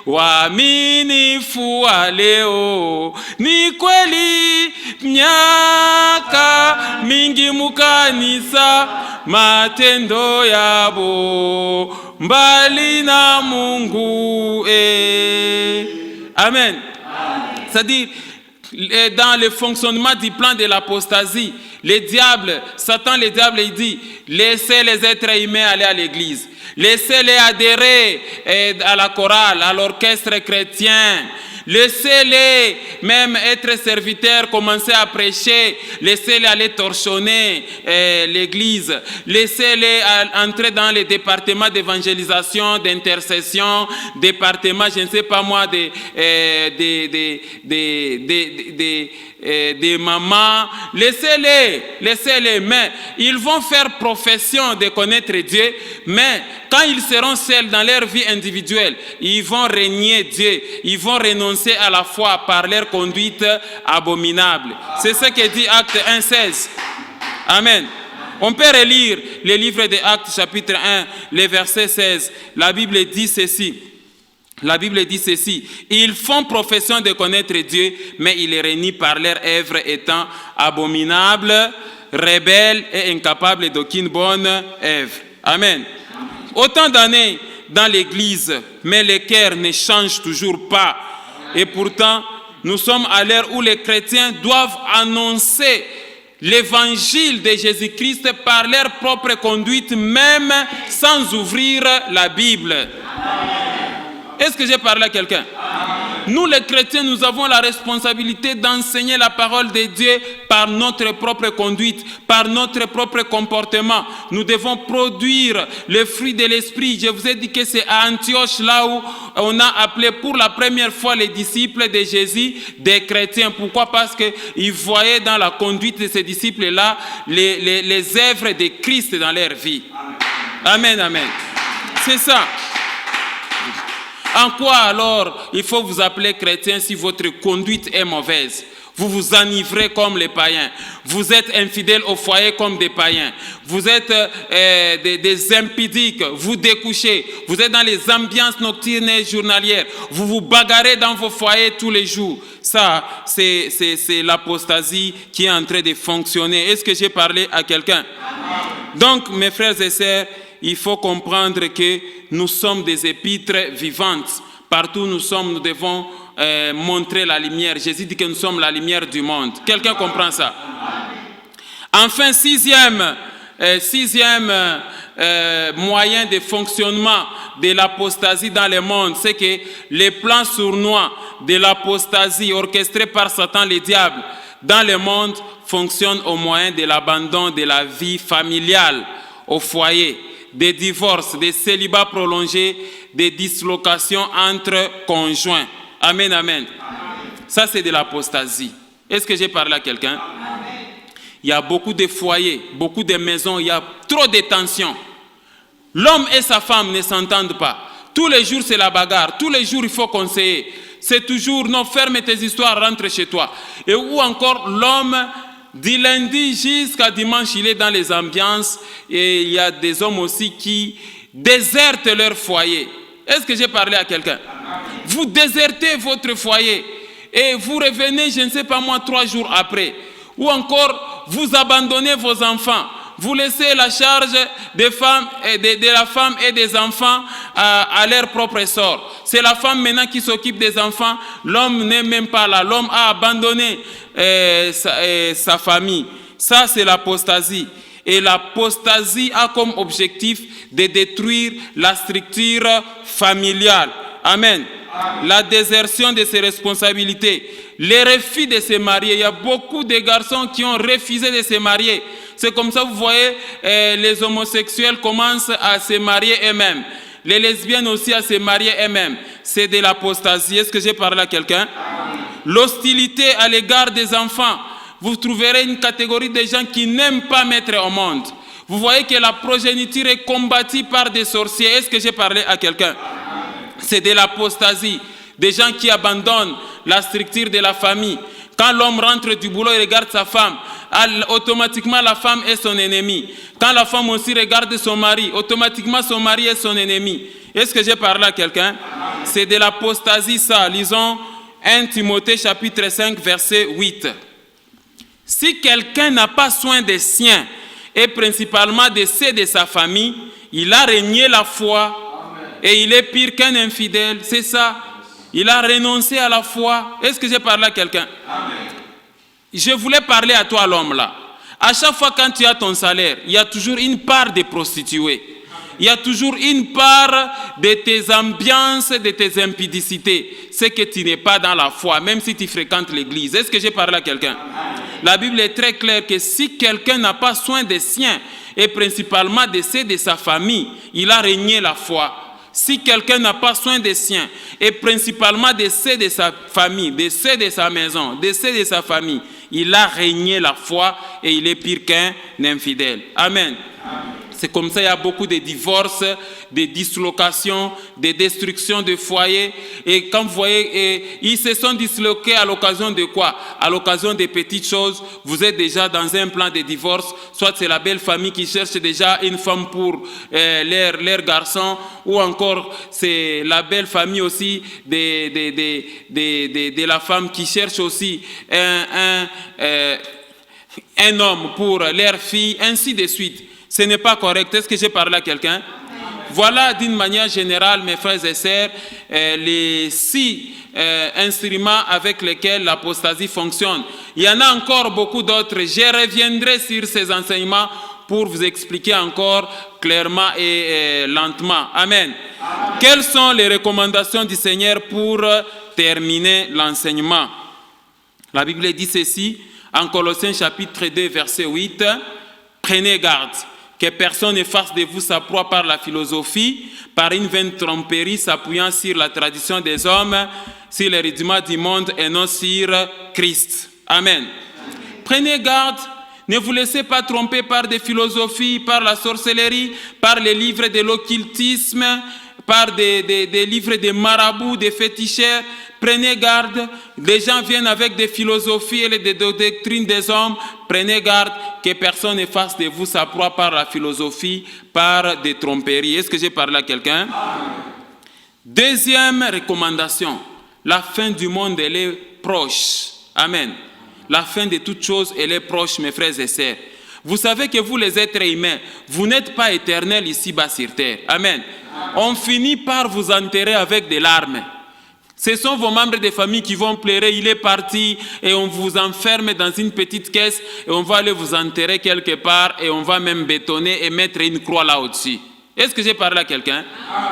waaminifu wa leo. Ni kweli miaka mingi mukanisa matendo yabo mbali na Mungu Amen. C'est-à-dire, dans le fonctionnement du plan de l'apostasie, le diable, Satan, le diable, il dit, laissez les êtres humains aller à l'église. Laissez-les adhérer à la chorale, à l'orchestre chrétien. Laissez-les même être serviteurs, commencer à prêcher. Laissez-les aller torchonner l'église. Laissez-les entrer dans les départements d'évangélisation, d'intercession, départements, je ne sais pas moi, des mamans. Laissez-les, mais ils vont faire profession de connaître Dieu, mais quand ils seront seuls dans leur vie individuelle, ils vont régner Dieu, ils vont renoncer à la foi par leur conduite abominable. C'est ce que dit Acte 1,16. Amen. On peut relire les livres des Actes chapitre 1, les versets 16. La Bible dit ceci. Ils font profession de connaître Dieu, mais ils renient par leurs œuvres étant abominables, rebelles et incapables d'aucune bonne œuvre. Amen. Autant d'années dans l'Église, mais les cœurs ne changent toujours pas. Et pourtant, nous sommes à l'heure où les chrétiens doivent annoncer l'évangile de Jésus-Christ par leur propre conduite, même sans ouvrir la Bible. Est-ce que j'ai parlé à quelqu'un? Nous les chrétiens, nous avons la responsabilité d'enseigner la parole de Dieu par notre propre conduite, par notre propre comportement. Nous devons produire le fruit de l'esprit. Je vous ai dit que c'est à Antioche là où on a appelé pour la première fois les disciples de Jésus des chrétiens. Pourquoi? Parce qu'ils voyaient dans la conduite de ces disciples-là les œuvres de Christ dans leur vie. Amen, amen. C'est ça. En quoi alors il faut vous appeler chrétien si votre conduite est mauvaise? Vous vous enivrez comme les païens. Vous êtes infidèles au foyer comme des païens. Vous êtes des impudiques. Vous découchez. Vous êtes dans les ambiances nocturnes et journalières. Vous vous bagarrez dans vos foyers tous les jours. Ça, c'est l'apostasie qui est en train de fonctionner. Est-ce que j'ai parlé à quelqu'un? Donc, mes frères et sœurs, il faut comprendre que nous sommes des épîtres vivantes. Partout où nous sommes, nous devons montrer la lumière. Jésus dit que nous sommes la lumière du monde. Quelqu'un comprend ça? Enfin, sixième moyen de fonctionnement de l'apostasie dans le monde, c'est que les plans sournois de l'apostasie orchestrés par Satan, le diable, dans le monde fonctionnent au moyen de l'abandon de la vie familiale au foyer, des divorces, des célibats prolongés, des dislocations entre conjoints. Amen, amen. Ça, c'est de l'apostasie. Est-ce que j'ai parlé à quelqu'un? Il y a beaucoup de foyers, beaucoup de maisons, il y a trop de tensions. L'homme et sa femme ne s'entendent pas. Tous les jours, c'est la bagarre. Tous les jours, il faut conseiller. C'est toujours, non, ferme tes histoires, rentre chez toi. Et ou encore, l'homme, du lundi jusqu'à dimanche, il est dans les ambiances. Et il y a des hommes aussi qui désertent leur foyer. Est-ce que j'ai parlé à quelqu'un? Vous désertez votre foyer et vous revenez, je ne sais pas moi, 3 jours après. Ou encore, vous abandonnez vos enfants. Vous laissez la charge des femmes et de la femme et des enfants à leur propre sort. C'est la femme maintenant qui s'occupe des enfants. L'homme n'est même pas là. L'homme a abandonné sa famille. Ça, c'est l'apostasie. Et l'apostasie a comme objectif de détruire la structure familiale. Amen. La désertion de ses responsabilités. Les refus de se marier. Il y a beaucoup de garçons qui ont refusé de se marier. C'est comme ça, vous voyez, les homosexuels commencent à se marier eux-mêmes. Les lesbiennes aussi à se marier eux-mêmes. C'est de l'apostasie. Est-ce que j'ai parlé à quelqu'un? L'hostilité à l'égard des enfants. Vous trouverez une catégorie de gens qui n'aiment pas mettre au monde. Vous voyez que la progéniture est combattue par des sorciers. Est-ce que j'ai parlé à quelqu'un? C'est de l'apostasie. Des gens qui abandonnent la structure de la famille. Quand l'homme rentre du boulot et regarde sa femme, automatiquement la femme est son ennemi. Quand la femme aussi regarde son mari, automatiquement son mari est son ennemi. Est-ce que j'ai parlé à quelqu'un? C'est de l'apostasie ça. Lisons 1 Timothée chapitre 5 verset 8. Si quelqu'un n'a pas soin des siens, et principalement de ceux de sa famille, il a renié la foi. Amen. Et il est pire qu'un infidèle. C'est ça. Il a renoncé à la foi. Est-ce que j'ai parlé à quelqu'un? Je voulais parler à toi, l'homme là. À chaque fois quand tu as ton salaire, il y a toujours une part de prostituées. il y a toujours une part de tes ambiances, de tes impudicités. C'est que tu n'es pas dans la foi, même si tu fréquentes l'église. Est-ce que j'ai parlé à quelqu'un? La Bible est très claire que si quelqu'un n'a pas soin des siens, et principalement de ceux de sa famille, il a régné la foi. Si quelqu'un n'a pas soin des siens, et principalement de ceux de sa famille, de ceux de sa maison, de ceux de sa famille, il a régné la foi et il est pire qu'un infidèle. Amen. C'est comme ça, il y a beaucoup de divorces, de dislocations, de destructions de foyers. Et quand vous voyez, ils se sont disloqués à l'occasion de quoi? À l'occasion des petites choses. Vous êtes déjà dans un plan de divorce. Soit c'est la belle famille qui cherche déjà une femme pour leur garçon, ou encore c'est la belle famille aussi de la femme qui cherche aussi un homme pour leur fille, ainsi de suite. Ce n'est pas correct. Est-ce que j'ai parlé à quelqu'un? Voilà d'une manière générale, mes frères et sœurs, les 6 instruments avec lesquels l'apostasie fonctionne. Il y en a encore beaucoup d'autres. Je reviendrai sur ces enseignements pour vous expliquer encore clairement et lentement. Amen. Quelles sont les recommandations du Seigneur pour terminer l'enseignement? La Bible dit ceci en Colossiens chapitre 2, verset 8. Prenez garde que personne ne fasse de vous sa proie par la philosophie, par une vaine tromperie s'appuyant sur la tradition des hommes, sur les rudiments du monde et non sur Christ. Amen. Prenez garde, ne vous laissez pas tromper par des philosophies, par la sorcellerie, par les livres de l'occultisme, par des livres de marabouts, des féticheurs. Prenez garde, les gens viennent avec des philosophies et des doctrines des hommes. Prenez garde que personne ne fasse de vous sa proie par la philosophie, par des tromperies. Est-ce que j'ai parlé à quelqu'un? Deuxième recommandation, la fin du monde, elle est proche. Amen. La fin de toutes choses, elle est proche, mes frères et sœurs. Vous savez que vous, les êtres humains, vous n'êtes pas éternels ici-bas sur terre. Amen. On finit par vous enterrer avec des larmes. Ce sont vos membres de famille qui vont pleurer, il est parti, et on vous enferme dans une petite caisse, et on va aller vous enterrer quelque part, et on va même bétonner et mettre une croix là au-dessus. Est-ce que j'ai parlé à quelqu'un?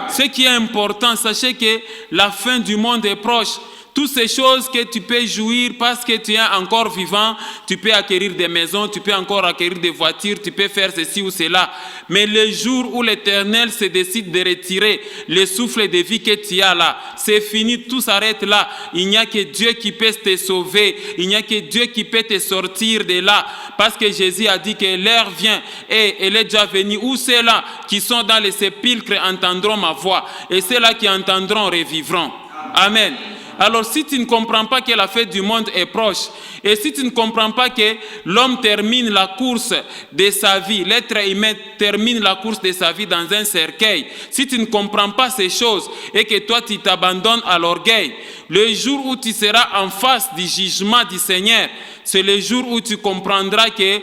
Ce qui est important, sachez que la fin du monde est proche. Toutes ces choses que tu peux jouir parce que tu es encore vivant, tu peux acquérir des maisons, tu peux encore acquérir des voitures, tu peux faire ceci ou cela. Mais le jour où l'Éternel se décide de retirer le souffle de vie que tu as là, c'est fini, tout s'arrête là. Il n'y a que Dieu qui peut te sauver, il n'y a que Dieu qui peut te sortir de là. Parce que Jésus a dit que l'heure vient et elle est déjà venue. Où ceux-là qui sont dans les sépulcres entendront ma voix et ceux-là qui entendront revivront. Amen. Alors si tu ne comprends pas que la fin du monde est proche, et si tu ne comprends pas que l'homme termine la course de sa vie, l'être humain termine la course de sa vie dans un cercueil, si tu ne comprends pas ces choses et que toi tu t'abandonnes à l'orgueil, le jour où tu seras en face du jugement du Seigneur, c'est le jour où tu comprendras que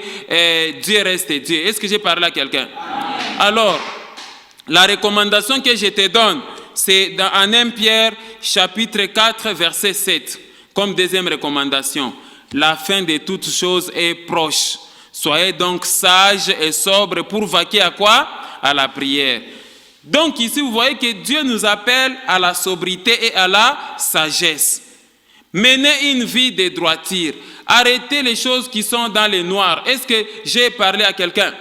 Dieu reste Dieu. Est-ce que j'ai parlé à quelqu'un? Alors, la recommandation que je te donne, c'est dans 1 Pierre chapitre 4 verset 7 comme deuxième recommandation. La fin de toutes choses est proche. Soyez donc sages et sobres pour vaquer à quoi? À la prière. Donc ici vous voyez que Dieu nous appelle à la sobriété et à la sagesse. Menez une vie de droiture. Arrêtez les choses qui sont dans le noir. Est-ce que j'ai parlé à quelqu'un?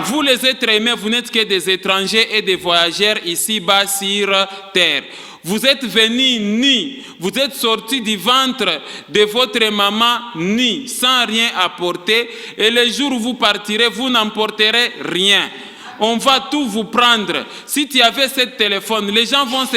Vous les êtres humains, vous n'êtes que des étrangers et des voyageurs ici-bas sur terre. Vous êtes venus nus, vous êtes sortis du ventre de votre maman nus, sans rien apporter, et le jour où vous partirez, vous n'emporterez rien. On va tout vous prendre. Si tu avais ce téléphone, les gens vont se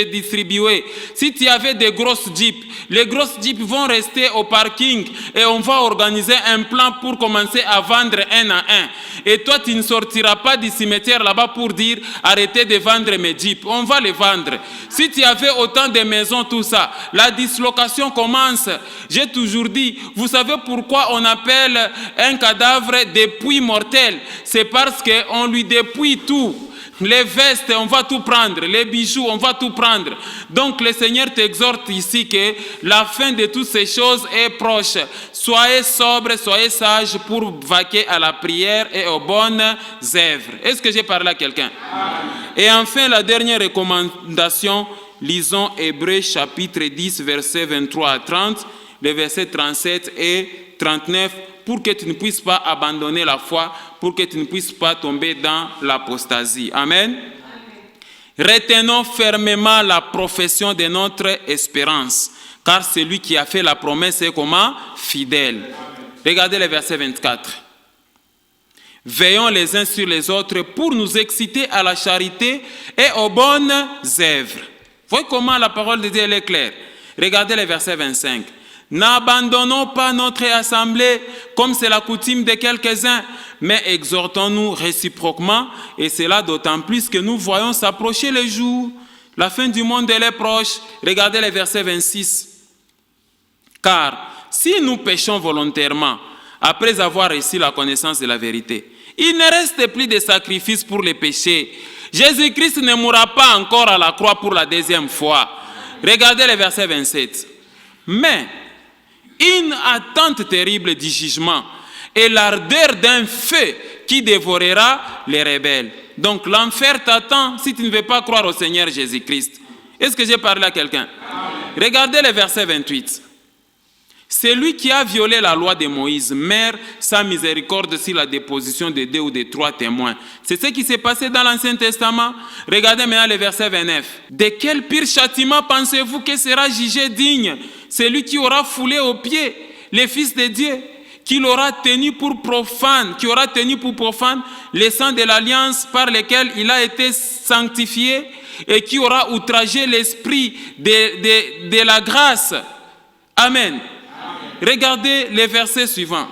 distribuer. Si tu avais des grosses jeeps, les grosses jeeps vont rester au parking et on va organiser un plan pour commencer à vendre un à un. Et toi, tu ne sortiras pas du cimetière là-bas pour dire arrêtez de vendre mes jeeps. On va les vendre. Si tu avais autant de maisons, tout ça, la dislocation commence. J'ai toujours dit, vous savez pourquoi on appelle un cadavre dépouille mortelle? C'est parce qu'on lui dépouille tout. les vestes, on va tout prendre, les bijoux, on va tout prendre. Donc le Seigneur t'exhorte ici que la fin de toutes ces choses est proche. Soyez sobres, soyez sages pour vaquer à la prière et aux bonnes œuvres. Est-ce que j'ai parlé à quelqu'un? Et enfin, la dernière recommandation, lisons Hébreux chapitre 10, versets 23 à 30, les versets 37 et 39, pour que tu ne puisses pas abandonner la foi, pour que tu ne puisses pas tomber dans l'apostasie. Amen. Retenons fermement la profession de notre espérance, car celui qui a fait la promesse est comment? Fidèle. Regardez le verset 24. Veillons les uns sur les autres pour nous exciter à la charité et aux bonnes œuvres. Voyez comment la parole de Dieu est claire. Regardez le verset 25. N'abandonnons pas notre assemblée comme c'est la coutume de quelques-uns, mais exhortons-nous réciproquement, et cela d'autant plus que nous voyons s'approcher le jour. La fin du monde elle est proche. Regardez le verset 26. Car si nous péchons volontairement, après avoir reçu la connaissance de la vérité, il ne reste plus de sacrifice pour les péchés. Jésus-Christ ne mourra pas encore à la croix pour la deuxième fois. Regardez le verset 27. Mais une attente terrible du jugement et l'ardeur d'un feu qui dévorera les rebelles. Donc l'enfer t'attend si tu ne veux pas croire au Seigneur Jésus-Christ. Est-ce que j'ai parlé à quelqu'un? Regardez le verset 28. Celui qui a violé la loi de Moïse meurt sans miséricorde sur la déposition de 2 ou de 3 témoins. C'est ce qui s'est passé dans l'Ancien Testament. Regardez maintenant le verset 29. De quel pire châtiment pensez-vous que sera jugé digne celui qui aura foulé aux pieds les fils de Dieu, qui aura tenu pour profane le sang de l'alliance par lequel il a été sanctifié et qui aura outragé l'esprit de la grâce. Amen. Regardez les versets suivants.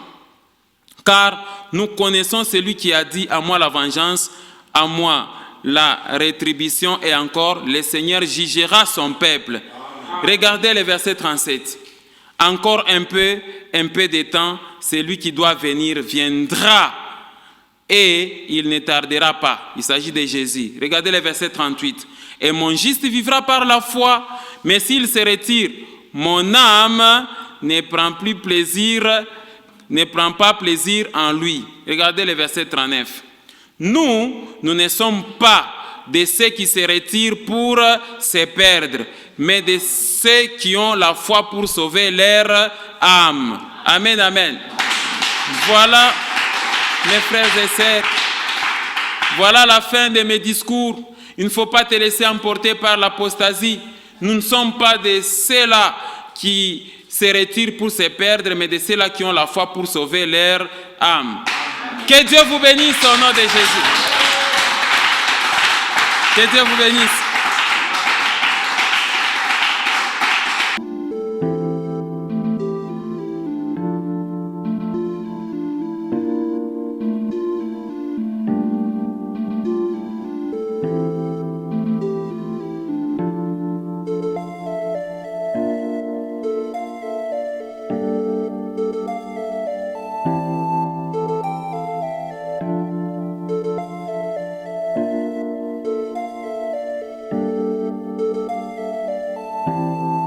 Car nous connaissons celui qui a dit « À moi la vengeance, à moi la rétribution » et encore « Le Seigneur jugera son peuple ». Regardez le verset 37. Encore un peu de temps, celui qui doit venir viendra et il ne tardera pas. Il s'agit de Jésus. Regardez le verset 38. Et mon juste vivra par la foi, mais s'il se retire, mon âme ne prend pas plaisir en lui. Regardez le verset 39. Nous ne sommes pas de ceux qui se retirent pour se perdre, mais de ceux qui ont la foi pour sauver leur âme. Amen, amen. Voilà, mes frères et sœurs, voilà la fin de mes discours. Il ne faut pas te laisser emporter par l'apostasie. Nous ne sommes pas de ceux-là qui se retirent pour se perdre, mais de ceux-là qui ont la foi pour sauver leur âme. Que Dieu vous bénisse au nom de Jésus. Que Dieu vous bénisse.